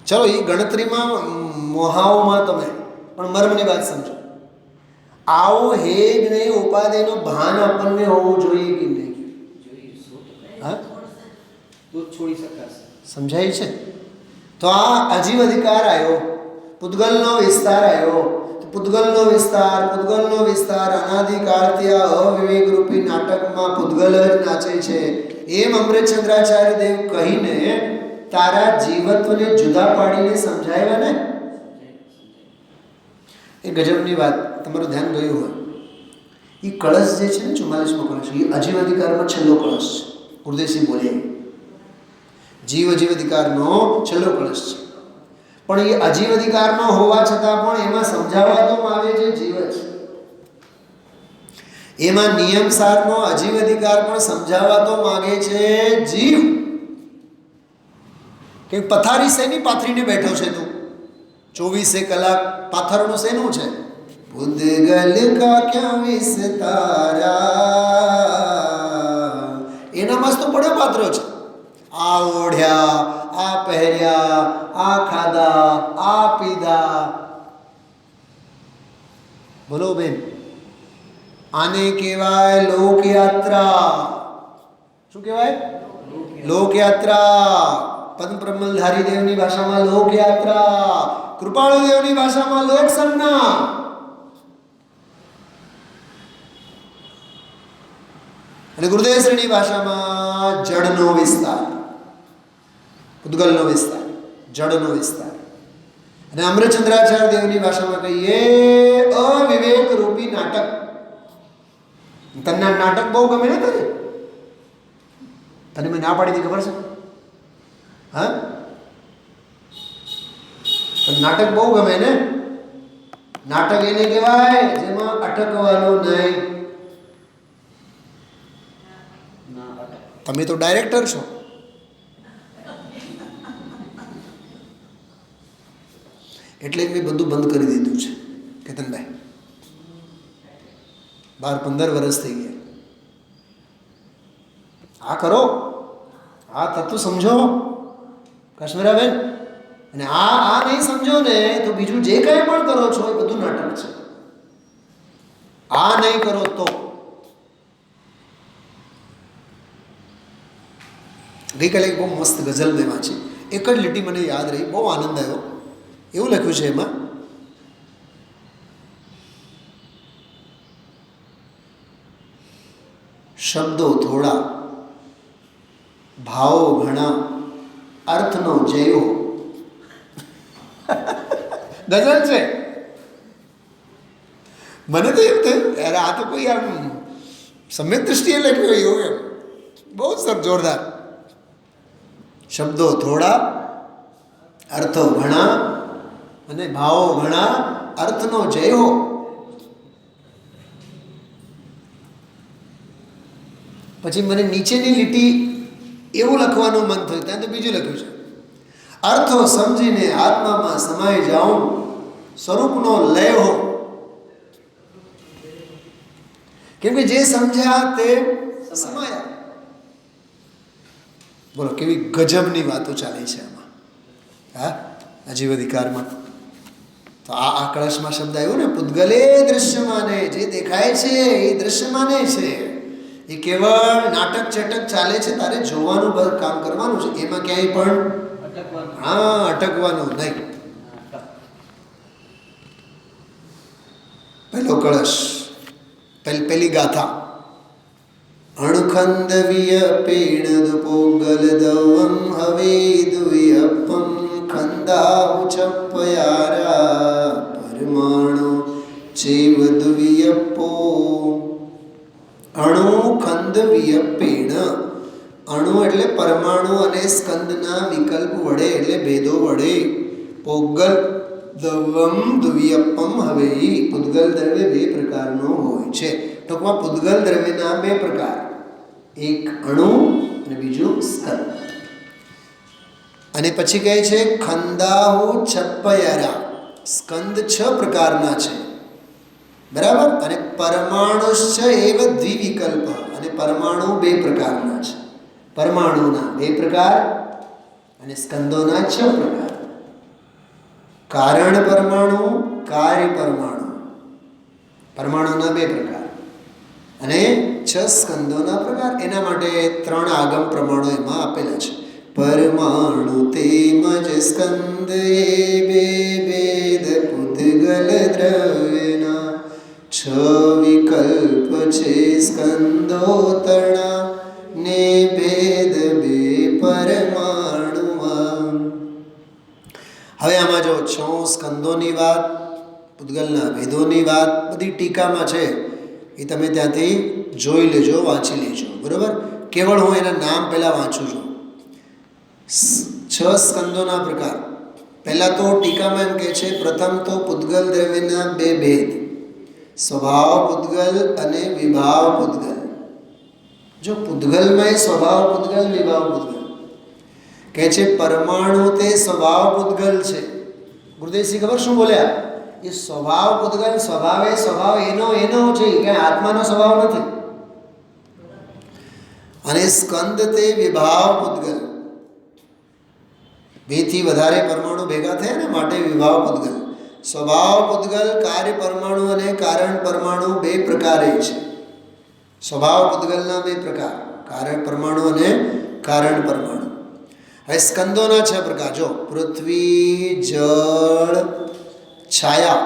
[SPEAKER 2] ચલો એ ગણતરીમાં મોહાઓમાં તમે પણ મર્મની વાત સમજો. આવો હેગ ને ઉપાધિનું ભાન આપણને હોવું જોઈએ કે નહીં? હા,
[SPEAKER 3] તો છોડી શકાશે.
[SPEAKER 2] સમજાય છે? તો આ અજીવ અધિકાર આવ્યો, પૂતગલનો વિસ્તાર આવ્યો. પૂતગલનો વિસ્તાર અનાદિકાળથી આ અવિવેક રૂપી નાટકમાં પૂતગલ જ નાચે છે એમ અમૃતચંદ્રાચાર્ય દેવ કહીને તારા જીવત્વને જુદા પાડીને સમજાવ્યા ને. એ ગજબની વાત. તમારું ધ્યાન ગયું હોય એ કળશ જે છે ને 44મો કળશ એ અજીવ અધિકારમાં છેલ્લો કળશ છે. ગુરુદેવસિંહ બોલ્યા જીવ અજીવ અધિકારનો છેલ્લો કળશ છે. પણ એ અજીવ અધિકારનો હોવા છતાં પણ એમાં સમજાવવામાં આવે છે જીવ જ. એમાં નિયમસારનો અજીવ અધિકાર પણ સમજાવતો માંગે છે જીવ. કે પથારી શેની પાથરીને બેઠો છે તું? 24 કલાક પાથરનું શેનું છે? પૂતગલ કા ક્યાં વિસ્તારા. એનામાં જ તો પડ્યો પાત્ર છે. આ ઓઢ્યા, આ પહેર્યા, આ ખાધા, આ પીધા. બોલો બેન, આને કહેવાય લોકયાત્રા. શું કહેવાય? લોકયાત્રા. પદ્મ પ્રમલધારી દેવની ભાષામાં લોકયાત્રા, કૃપાળુ દેવની ભાષામાં લોકસન્ના. અને ગુરુદેવશ્રીની ભાષામાં જડનો વિસ્તાર, પૂતગલનો વિસ્તાર, જડનો વિસ્તાર. અને અમૃતચંદ્રાચાર્ય દેવની ભાષામાં કહીએ અવિવેક રૂપી નાટક. તને નાટક બહુ ગમે ને? તને મેં ના પાડી દી ખબર છે? હા, નાટક બહુ ગમે ને? નાટક એને કહેવાય જેમાં અટકવાનું નહીં. તમે તો ડાયરેક્ટર છો. એટલે મેં બધું બંધ કરી દીધું છે કેતનભાઈ. 12-15 વર્ષ થઈ ગયા. આ કરો, આ તત્વ સમજો કાશ્મીરાબેન. અને આ નહીં સમજો ને તો બીજું જે કંઈ પણ કરો છો એ બધું નાટક છે. આ નહીં કરો તો. ગઈકાલે એક બહુ મસ્ત ગઝલ મેં વાંચી. એક જ લીટી મને યાદ રહી, બહુ આનંદ આવ્યો. એવું લખ્યું છે એમાં, શબ્દો થોડા, ભાવો ઘણા, અર્થનો જયો. ગઝલ છે. મને તો એમ થયું યાર આ તો કોઈ આમ સમ્યક દૃષ્ટિએ લખ્યું એવું એમ. બહુ સર જોરદાર. શબ્દો થોડા, અર્થો ઘણા અને ભાવો ઘણા, અર્થનો જયો. પછી મને નીચેની લીટી એવું લખવાનું મન થયું, ત્યાં તો બીજું લખ્યું છે, અર્થો સમજીને આત્મામાં સમાઈ જાઉં, સ્વરૂપનો લય હો. કેમ કે જે સમજ્યા તે સમાયા. બોલો કેવી ગજબની વાતો ચાલે છે આમાં. હા, અજીવ અધિકારમાં તો આ કળશમાં શબ્દ આવ્યો ને, પૂતગલે દૃશ્યમાને. જે દેખાય છે એ દૃશ્યમાને છે. એ કેવળ નાટક ચટક ચાલે છે, તારે જોવાનું કામ કરવાનું છે. એમાં ક્યાંય પણ અટકવાનું નહીં. પહેલો કળશ, પહેલી ગાથા. અણખંદ વિયપેણ પોગલ દવમ હવે દુયપમ ખંદાહુ છપ્પયારા પરમાણુ ચેવ દુયપો. અણુ ખંદ વિયપેણ. અણુ એટલે પરમાણુ અને સ્કંદના વિકલ્પ વડે એટલે ભેદો વડે. પોગલ દવમ દ્વિયપમ હવે. પૂતગલ દ્રવ્ય બે પ્રકારનો હોય છે. ટૂંકમાં પૂતગલ દ્રવ્યના બે પ્રકાર, એક અણુ અને બીજું સ્કંદ. અને પછી કહે છે ખંદાહુ છપ્પયરા. સ્કંદ 6 પ્રકારના છે, બરાબર. અને પરમાણુશ્ચ એવ દ્વિવિકલ્પ. અને પરમાણુ 2 પ્રકારના છે. પરમાણુના 2 પ્રકાર અને સ્કંદોના 6 પ્રકાર. કારણ પરમાણુ, કાર્ય પરમાણુ. પરમાણુના 2 પ્રકાર અને 6 સ્કંદોના પ્રકાર. એના માટે 3 આગમ પ્રમાણો એમાં આપેલા છે. પરમાણુ તેમજ સ્કંદ એ 2 ભેદ પૂતગલ દ્રવ્યના, 6 વિકલ્પ છે સ્કંદો તણા ને ભેદ 2 પરમાણુમાં. હવે આમાં જો 6 સ્કંદોની વાત, પૂતગલના ભેદોની વાત બધી ટીકામાં છે. એ તમે ત્યાંથી જોઈ લેજો, વાંચી લેજો. બરાબર? કેવળ હું એના નામ પહેલાં વાંચું છું. 6 સ્કંદોના પ્રકાર. પહેલાં તો ટીકામાં એમ કહે છે, પ્રથમ તો પૂતગલ દ્રવ્યના 2 ભેદ, સ્વભાવ પૂતગલ અને વિભાવ પૂતગલ. જો પૂતગલમાં સ્વભાવ પૂતગલ, વિભાવ પૂતગલ કહે છે. પરમાણુ તે સ્વભાવ પૂતગલ છે. ગુરુદેવસિંહ ખબર શું બોલ્યા? એ સ્વભાવ પૂતગલ, સ્વભાવ એનો છે, કે આત્માનો સ્વભાવ નથી. અને સ્કંદ તે વિભાવ પૂતગલ, 2 થી વધારે પરમાણુ ભેગા થયા ને માટે વિભાવ પૂતગલ. સ્વભાવ પૂતગલ કાર્ય પરમાણુ અને કારણ પરમાણુ 2 પ્રકારે છે. સ્વભાવ પૂતગલના 2 પ્રકાર, કારણ પરમાણુ અને કારણ પરમાણુ. હવે સ્કંદોના 6 પ્રકાર જો: પૃથ્વી, જળ, છાયા.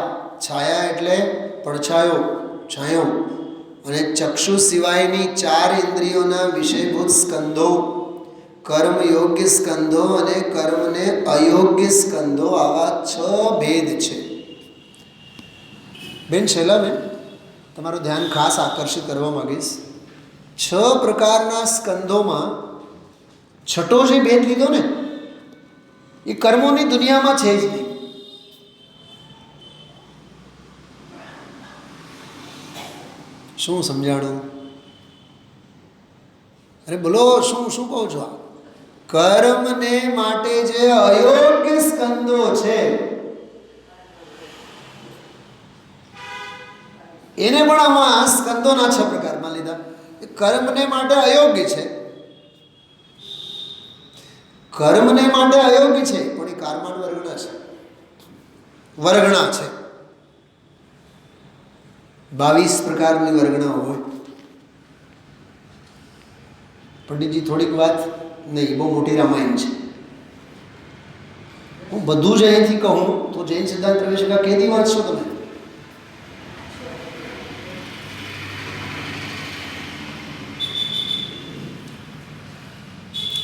[SPEAKER 2] છાયા એટલે પડછાયો, છાયો. અને ચક્ષુ સિવાયની 4 ઇન્દ્રિયોના વિષયભૂત સ્કંદો, કર્મ યોગ્ય સ્કંદો અને કર્મને અયોગ્ય સ્કંદો. આવા 6 ભેદ છે. બેન છેલ્લા બેન તમારું ધ્યાન ખાસ આકર્ષિત કરવા માંગીશ. 6 પ્રકારના સ્કંદોમાં છઠ્ઠો જે ભેદ લીધો ને, એ કર્મોની દુનિયામાં છે જ નહીં. શું સમજાણું? અરે બોલો, શું કહો છો? કર્મને માટે જે અયોગ્ય સ્કંદો છે એને પણ આમાં સ્કંદોના 6 પ્રકારમાં લીધા. કર્મને માટે અયોગ્ય છે, કર્મને માટે અયોગ્ય છે, પણ એ કારમાન વર્ગણા છે. 22 પ્રકારની વર્ગણા હોય. પંડિતજી થોડીક વાત નહીં, બહુ મોટી રામાયણ છે. હું બધું જ અહીંથી કહું તો જૈન સિદ્ધાંત પ્રવેશિકા કેદી વાંચશો તમે?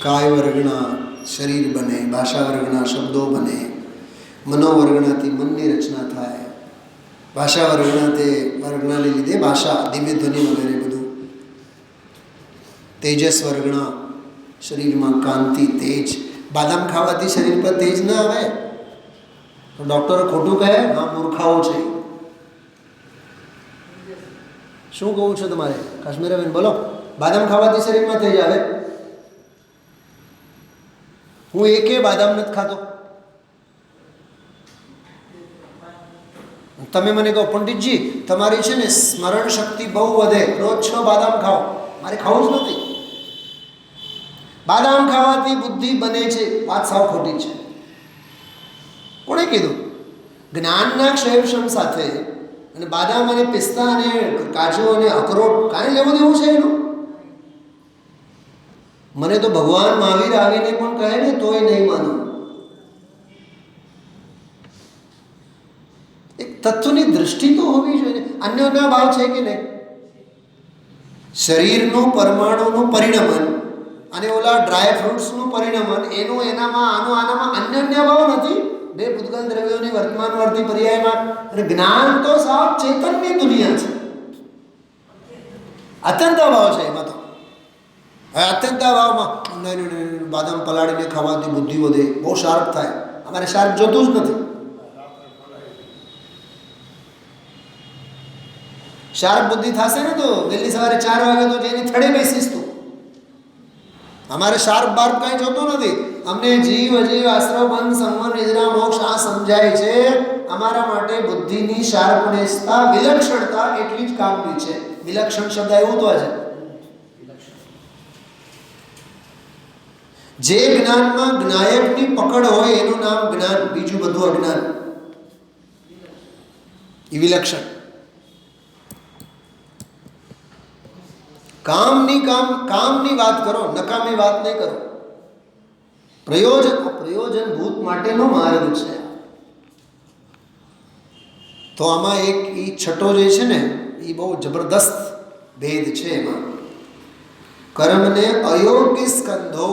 [SPEAKER 2] કાય વર્ગના શરીર બને, ભાષા વર્ગના શબ્દો બને, મનોવર્ગણાથી મનની રચના થાય, ભાષા વર્ગના તે વર્ગના લીધે ભાષા, દિવ્ય ધ્વનિ વગેરે બધું. તેજસ વર્ગના શરીરમાં કાંતિ, તેજ. બાદામ ખાવાથી શરીર પર તેજ ના આવે તો ડૉક્ટર ખોટું કહે? હા, મૂર્ખાઓ છે. શું કહું છું તમારે? કાશ્મીરાબેન બોલો, બાદામ ખાવાથી શરીરમાં તેજ આવે? હું એકે બાદામ નથી ખાતો. તમે મને કહો પંડિતજી તમારી છે ને સ્મરણ શક્તિ બહુ વધે, રોજ 6 બાદામ ખાઓ. મારે ખાવું જ નથી. બાદામ ખાવાથી બુદ્ધિ બને છે, વાત સાવ ખોટી છે. કોણે કીધું? જ્ઞાનના ક્ષયક્ષમ સાથે અને બાદામ અને પિસ્તા અને કાજુ અને અખરોટ કાંઈ લેવું દેવું છે એનું? મને તો ભગવાન મહાવીર આવીને પણ કહે ને તોય નહીં માનું. એક તત્વની દૃષ્ટિ તો હોવી જોઈએ. અન્યોના ભાવ છે કે નહીં? શરીરનું પરમાણુનું પરિણમન અને ઓલા ડ્રાય ફ્રૂટ્સનું પરિણમન, એનું એનામાં આનું આનામાં અન્યોન્ય ભાવ નથી. 2 પૂતગલ દ્રવ્યોની વર્તમાન વર્તી પર્યાયમાં. અને જ્ઞાન તો સાવ ચેતનની દુનિયા છે. અત્યંતા ભાવ છે એમાં તો. હવે અત્યંતા ભાવમાં બાદામ પલાળીને ખાવાથી બુદ્ધિ વધે, બહુ શાર્પ થાય. અમારે શાર્પ જોતું જ નથી. શાર્પ બુદ્ધિ થશે ને તો વહેલી સવારે 4 વાગે તો જેની થડે બેસીશ તું. અમારે શાર્પ બાર્પ કાંઈ જોતું નથી. અમને જીવ અજીવ આશ્રવ બંધ સંવર નિદ્રા મોક્ષ આ સમજાય છે. અમારા માટે બુદ્ધિની શાર્પનેસતા, વિલક્ષણતા એટલી જ કામની છે. વિલક્ષણ શબ્દ એવું તો છે. જે જ્ઞાનમાં જ્ઞાયકની પકડ હોય એનું નામ જ્ઞાન, બીજું બધું અજ્ઞાન. એ વિલક્ષણ. કામની વાત કરો, નકામી વાત નહીં કરો. પ્રયોજનભૂત માટેનો માર્ગ છે. તો આમાં એક એ છઠ્ઠો જે છે ને એ બહુ જબરદસ્ત ભેદ છે. એમાં કર્મને અયોગ્ય સ્કંધો.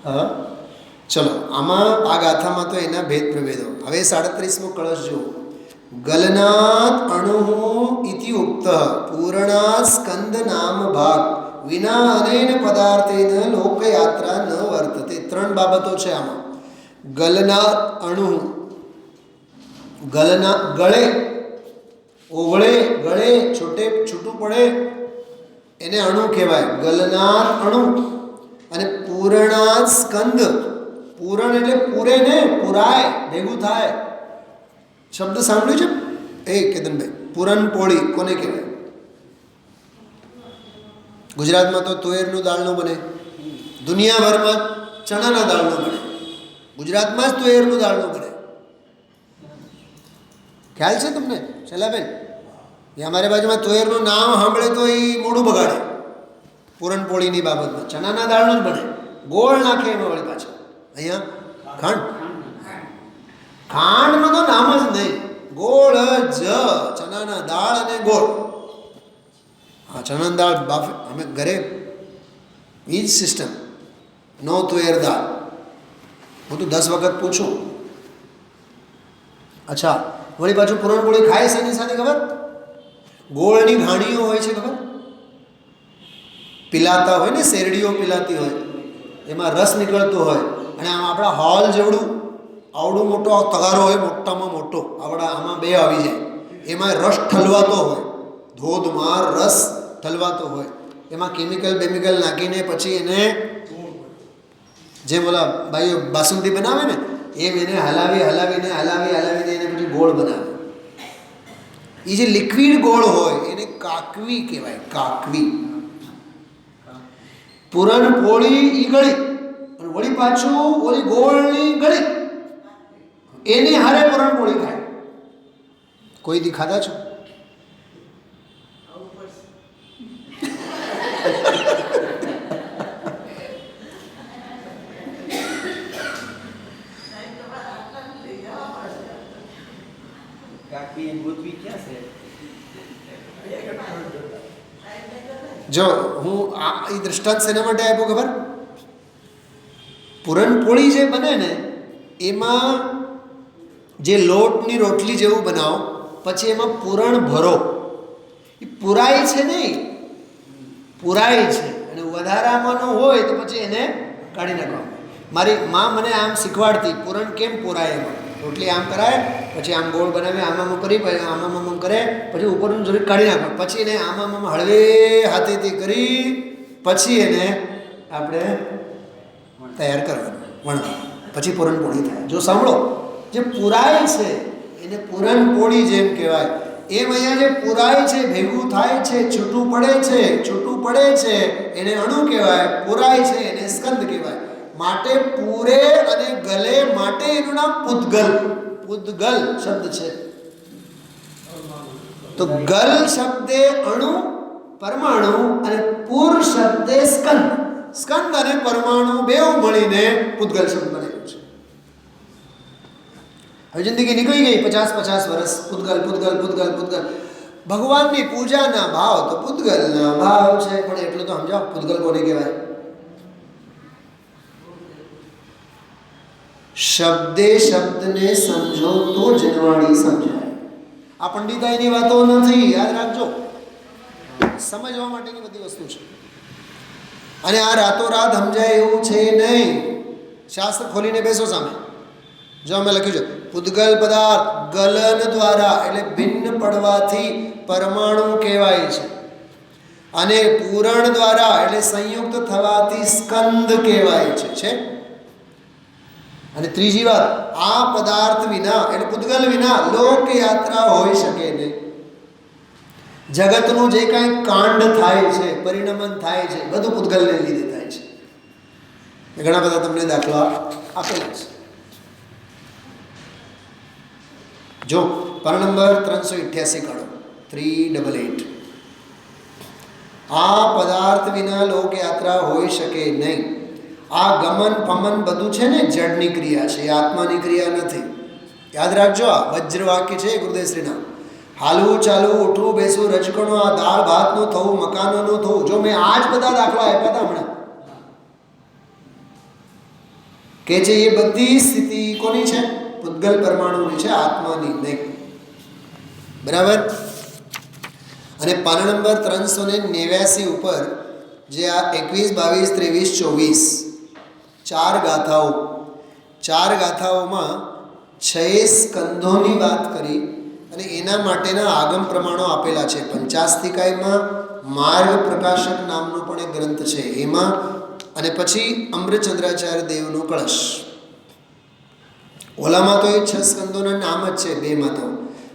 [SPEAKER 2] હા, ચલો આમાં આ ગાથામાં તો એના ભેદ પ્રભેદો. હવે 37મો કળશ જુઓ. ગલનાત અણુ ઇતિ ઉક્ત પૂર્ણા સ્કંદ નામ ભાગ વિના અનેન પદાર્થેન લોકયાત્રા ન વર્તતે. 3 બાબતો છે આમાં. ગલનાત અણુ, ગલના ગળે, ઓગળે, ગળે, છૂટું પડે એને અણુ કહેવાય, ગલનાર અણુ. અને પૂર્ણા સ્કંદ, પૂરણ એટલે પૂરે ને, પુરાય, ભેગું થાય. શબ્દ સાંભળ્યું છે કેતનભાઈ? પૂરણપોળી કોને કહેવાય? ગુજરાતમાં તો તુવેરનું દાળનું બને, દુનિયાભરમાં ચણાના દાળનું બને, ગુજરાતમાં જ તુવેરનું દાળનું બને. ખ્યાલ છે તમને શૈલાબેન? એ અમારી બાજુમાં તુવેરનું નામ સાંભળે તો એ મોઢું બગાડે. પૂરણપોળીની બાબતમાં ચણાના દાળનું જ બને, ગોળ નાખે એમાં વળી પાછા. અહીંયા ખાંડનું તો નામ જ નહીં, ગોળ જ, ચણાના દાળ અને ગોળ. હા, ચણાની દાળ બાફે, અમે ઘરે એ જ સિસ્ટમ, નો તુવેર દાળ. હું તો 10 વખત પૂછું. અચ્છા, વળી પાછું પૂરણપોળી ખાય છે એની સાથે ખબર? ગોળની ઘાણીઓ હોય છે ખબર? પીલાતા હોય ને, શેરડીઓ પીલાતી હોય, એમાં રસ નીકળતો હોય. અને આમ આપણા હોલ જેવડું આવડું મોટો તગારો હોય, મોટામાં મોટો આવડા, આમાં 2 આવી જાય. એમાં રસ ઠલવાતો હોય, ધોધમાર રસ ઠલવાતો હોય. એમાં કેમિકલ નાખીને પછી એને, જેમ ઓલા ભાઈઓ બાસુંદી બનાવે ને એમ એને હલાવીને એને પછી ગોળ બનાવે. એ જે લિક્વિડ ગોળ હોય એને કાકવી કહેવાય, કાકવી. પૂરણપોળી ઈ ગળી, અને વળી પાછું ઓલી ગોળની ગળી, એની હારે પૂરણપોળી ખાય. કોઈ દી ખાધા છો? જો હું આ એ દ્રષ્ટાંત શેના માટે આપ્યો ખબર? પૂરણપોળી જે બને ને એમાં જે લોટની રોટલી જેવું બનાવો, પછી એમાં પૂરણ ભરો. એ પુરાય છે નહીં, પુરાય છે. અને વધારામાંનો હોય તો પછી એને કાઢી નાખવા. મારી માં મને આમ શીખવાડતી, પૂરણ કેમ પુરાય. એમાં રોટલી આમ કરાય, પછી આમ ગોળ બનાવી, આમ કરી, પછી આમ કરે, પછી ઉપરનું જરીક કાઢી નાખવા, પછી એને આમ હળવે હાથેથી કરી, પછી એને આપણે તૈયાર કરવાનું, વણવાનું, પછી પૂરણપોળી થાય. જો સાંભળો, જે પુરાય છે એને પૂરણપોળી જેમ કહેવાય. એમ અહીંયા જે પુરાય છે, ભેગું થાય છે, છૂટું પડે છે એને અણુ કહેવાય, પુરાય છે એને સ્કંદ કહેવાય. માટે પૂરે અને ગલે માટે એનું નામ પૂતગલ. પૂતગલ શબ્દ છે. તો ગલ શબ્દે અણુ, પરમાણુ, અને પૂર શબ્દે સ્કંદ. સ્કંદ અને પરમાણુ બેઉ મળીને પૂતગલ શબ્દ બનેલું છે. હવે જિંદગી નીકળી ગઈ 50 વર્ષ, પૂતગલ. ભગવાનની પૂજાના ભાવ તો પૂતગલના ભાવ છે. પણ એટલું તો સમજાવો, પૂતગલ કોને કહેવાય? શબ્દને સમજો તો જનવાણી સમજાય. આ પંડિતાઈની વાતો નથી, યાદ રાખજો. સમજવા માટેની બધી વસ્તુ છે. અને આ રાતોરાત સમજાય એવું છે નહીં. શાસ્ત્ર ખોલીને બેસો સામે, જો અમે લખ્યું છે પૂતગલ પદાર્થ ગલન દ્વારા એટલે ભિન્ન પડવાથી પરમાણુ કહેવાય છે, અને પૂરણ દ્વારા એટલે સંયુક્ત થવાથી સ્કંદ કહેવાય છે. અને ત્રીજી વાત, આ પદાર્થ વિના એટલે પૂતગલ વિના લોકયાત્રા હોઈ શકે નહીં. જગતનું જે કાંઈ કાંડ થાય છે, પરિણમન થાય છે, બધું પૂતગલને લીધે થાય છે. ઘણા બધા તમને દાખલા આપેલા છે. જો પાના નંબર 388 કાઢો 388. આ પદાર્થ વિના લોકયાત્રા હોઈ શકે નહીં. આ ગમન ફમન બધું છે ને જડની ક્રિયા છે, એ આત્માની ક્રિયા નથી. યાદ રાખજો, આ વજ્ર વાક્ય છે ગુરુદેવશ્રીના. હાલવું ચાલવું ઉઠવું બેસવું રજકણો, આ દાળ ભાતનું થવું મકાનોનું થવું. જો મેં આ જ બધા દાખલા આપ્યા હતા હમણાં કે જે એ બધી સ્થિતિ કોની છે? પૂતગલ પરમાણુની છે, આત્માની નહીં. બરાબર. અને પાના નંબર 389 ઉપર જે આ 21, 22, 23, 24 ગાથાઓમાં 6 સ્કંધોની વાત કરી અને એના માટેના આગમ પ્રમાણો આપેલા છે. પંચાસ્તિકાયમાં માર્ગ પ્રકાશક નામનો પણ એક ગ્રંથ છે એમાં, અને પછી અમૃતચંદ્રાચાર્ય દેવનો કળશ. ઓલામાં તો એ 6 સ્કંદોના નામ જ છે, બેમાં તો,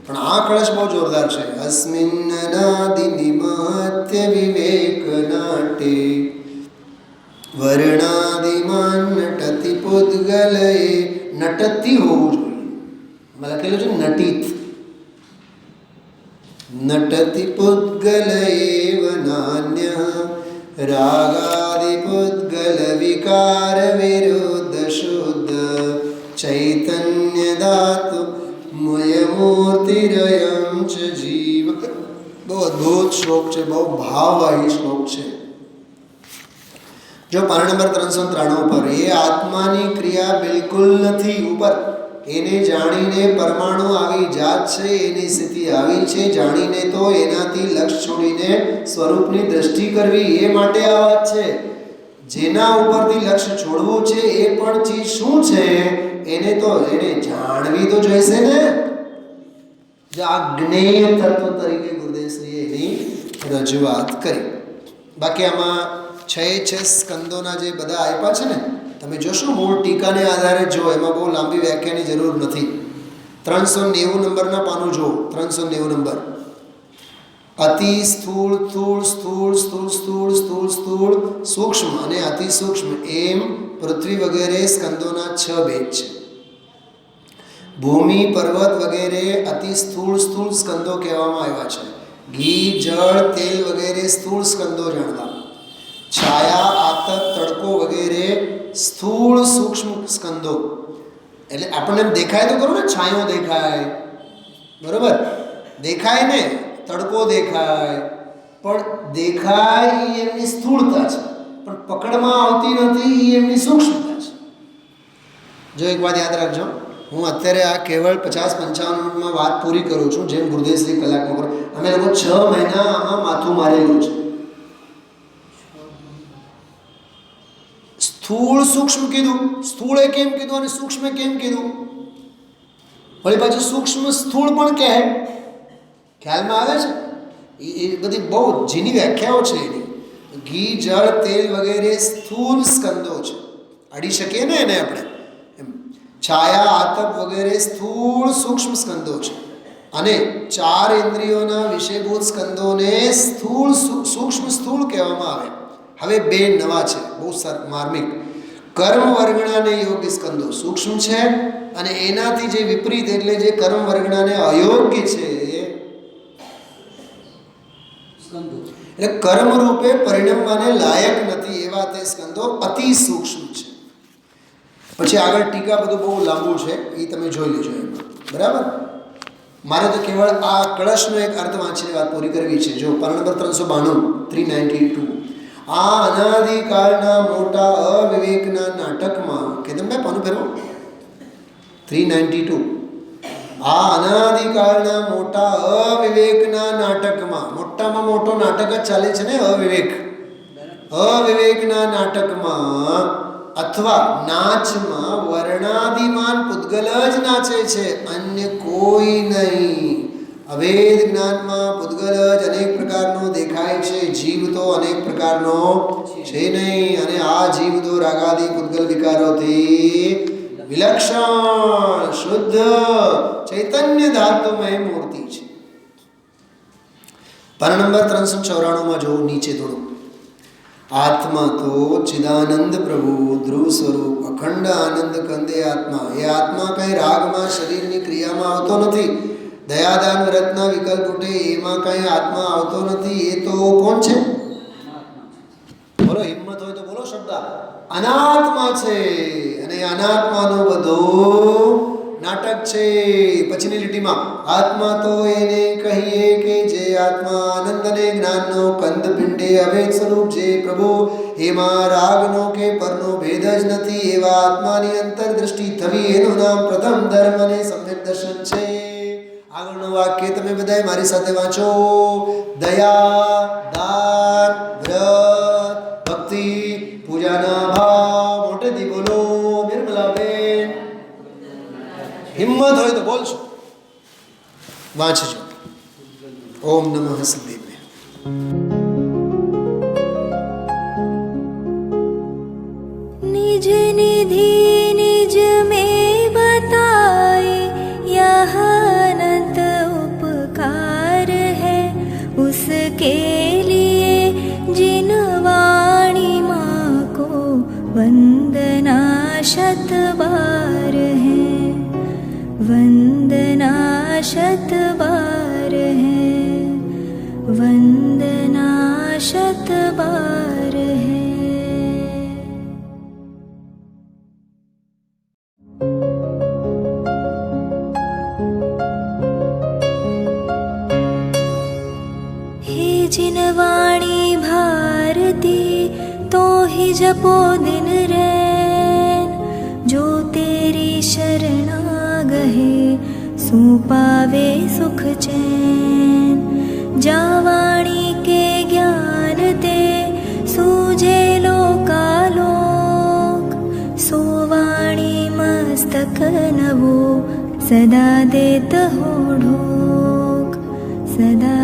[SPEAKER 2] પણ આ કળશ બહુ જોરદાર છે. અસ્મિન નાદિની મહત્ય વિવેક નાટે વર્ણાદિમાન નટતિ પૂતગલએ. નટતી હોવું જોઈએ, એમાં લખેલું છે નટિત. નટતિ પૂતગલએવ નાન્ય રાગાદિ પૂતગલ વિકાર વિરુદ્ધ શુદ્ધ ચૈતન્ય ધાતુ મૂર્તિરયમ ચ જીવ. બહુ અદ્ભુત શ્લોક છે, બહુ ભાવવાહી શ્લોક છે. જો પાના નંબર 393 પર એ આત્માની ક્રિયા બિલકુલ નથી ઉપર. એને જાણીને પરમાણુ આવી જાત છે, એની સ્થિતિ આવી છે જાણીને તો એનાથી લક્ષ છોડીને સ્વરૂપની દ્રષ્ટિ કરવી, એ માટે આ વાત છે. જેના ઉપરથી લક્ષ્ય છોડવું છે એ પણ ચીજ શું છે એને જાણવી તો જોઈશે ને. જે આ જ્ઞેય તત્વ તરીકે ગુરુદેવશ્રીએ એની રજૂઆત કરી. બાકી આમાં 6 સ્કંદોના જે બધા આપ્યા છે ને, તમે જોશો મૂળ ટીકાને આધારે જો, એમાં બહુ લાંબી વ્યાખ્યાની જરૂર નથી. 390 નંબરના પાનું જો, 390 નંબર. અતિ સ્થૂળ સ્થૂળ સ્થૂળ સ્થૂળ સ્થૂળ સ્થૂળ સ્થૂળ સૂક્ષ્મ અને અતિ સૂક્ષ્મ એમ પૃથ્વી વગેરે સ્કંદોના 6 ભેદ છે. ભૂમિ પર્વત વગેરે અતિ સ્થૂળ સ્થૂળ સ્કંદો કહેવામાં આવ્યા છે. ઘી જળ તેલ વગેરે સ્થૂળ સ્કંદો જાણવા. છાયા આતપ તડકો વગેરે સ્થૂળ સૂક્ષ્મ સ્કંદો. એટલે આપણને દેખાય તો ખરું ને, છાંયો દેખાય, બરોબર, દેખાય ને, તડકો દેખાય, પણ દેખાય એ એમની સ્થૂળતા છે, પણ પકડમાં આવતી નથી એ એમની સૂક્ષ્મતા છે. જો એક વાત યાદ રાખજો, હું અત્યારે આ કેવળ 50-55 મિનિટમાં વાત પૂરી કરું છું, જેમ ગુરુદેવશ્રી કલાકમાં કરું. અમે લોકો 6 મહિના આમાં માથું મારેલું છે. સ્થૂળ સૂક્ષ્મ કીધું, સ્થૂળે કેમ કીધું અને સૂક્ષ્મે કેમ કીધું, વળી પાછું સૂક્ષ્મ સ્થૂળ પણ કહે. ખ્યાલમાં આવે છે? એ બધી બહુ ઝીણી વ્યાખ્યાઓ છે એની. ઘી જળ તેલ વગેરે સ્થૂળ સ્કંદો છે, અડી શકીએ ને એને આપણે એમ. છાયા આતપ વગેરે સ્થૂળ સૂક્ષ્મ સ્કંદો છે, અને 4 ઇન્દ્રિયોના વિષયભૂત સ્કંદોને સ્થૂળ સૂક્ષ્મ સ્થૂળ કહેવામાં આવે. હવે 2 નવા છે, બહુ માર્મિક. કર્મ વર્ગણાને યોગ્ય સ્કંદો સૂક્ષ્મ છે, અને એનાથી જે વિપરીત એટલે જે કર્મ વર્ગણાને અયોગ્ય છે, એટલે કર્મ રૂપે પરિણમવાને લાયક નથી એવા તે સ્કંદો અતિ સૂક્ષ્મ છે. પછી આગળ ટીકા બધું બહુ લાંબુ છે, એ તમે જોઈ લેજો એમાં. બરાબર. મારે તો કેવળ આ કળશનો એક અર્થ વાંચીને વાત પૂરી કરવી છે. જો પાના નંબર 392 આ અનાદિકાળના મોટા અવિવેકના નાટકમાં, કે તમે પાનું ફેરવો 392. આ અનાદિકાળના મોટા અવિવેકના નાટકમાં, મોટામાં મોટો નાટક જ ચાલે છે ને, અવિવેકના નાટકમાં અથવા નાચમાં વર્ણાદિમાન પૂતગલ જ નાચે છે, અન્ય કોઈ નહીં. અભેદ જ્ઞાનમાં પૂતગલ જ અનેક પ્રકારનો દેખાય છે, જીવ તો અનેક પ્રકારનો છે નહીં. અને આ જીવ તો રાગાદિ પૂતગલ વિકારોથી વિલક્ષણ શુદ્ધ ચૈતન્ય ધાતુમય મૂર્તિ છે. પાના નંબર 394 માં જોવું નીચે થોડું. આત્મા તો ચિદાનંદ પ્રભુ ધ્રુવ સ્વરૂપ અખંડ આનંદ કંદે આત્મા. એ આત્મા કંઈ રાગમાં શરીરની ક્રિયામાં આવતો નથી. દયાદાન વ્રતના વિકલ્પ ઉઠે એમાં કંઈ આત્મા આવતો નથી. એ તો કોણ છે? બોલો, હિંમત હોય તો બોલો શબ્દ. અનાત્મા છે. અને અનાત્માનો બધો નાટક છે. પછીની લીટીમાં આત્મા તો એને કહીએ કે જે આત્મા આનંદ અને જ્ઞાનનો કંદ પિંડે અભેદ સ્વરૂપ જે પ્રભુ એમાં રાગનો કે પરનો ભેદ જ નથી. એવા આત્માની અંતરદ્રષ્ટિ થવી એનું નામ પ્રથમ ધર્મ અને સમ્યક દર્શન છે. આગળનું વાક્ય તમે બધાએ મારી સાથે વાંચો. દયા, દાન, વ્રત, ભક્તિ, પૂજાના ભાવ. મોટેથી બોલો નિર્મલાબેન. હિંમત હોય તો બોલશો. વાંચજો. ઓમ નમઃ સિદ્ધેભ્ય.
[SPEAKER 1] निज निधि निज में बताए यह अनंत उपकार है उसके लिए जिन वाणी माँ को वंदना शत बार है वंदना शत बार है वंदना शत बार है. जिन वाणी भारती तो ही जपो दिन रैन जो तेरी शरणा गहे सो पावे सुख चैन. जा वाणी के ज्ञान ते सूझे लोकालोक सो वाणी मस्तक नवो सदा देत हो ढोक सदा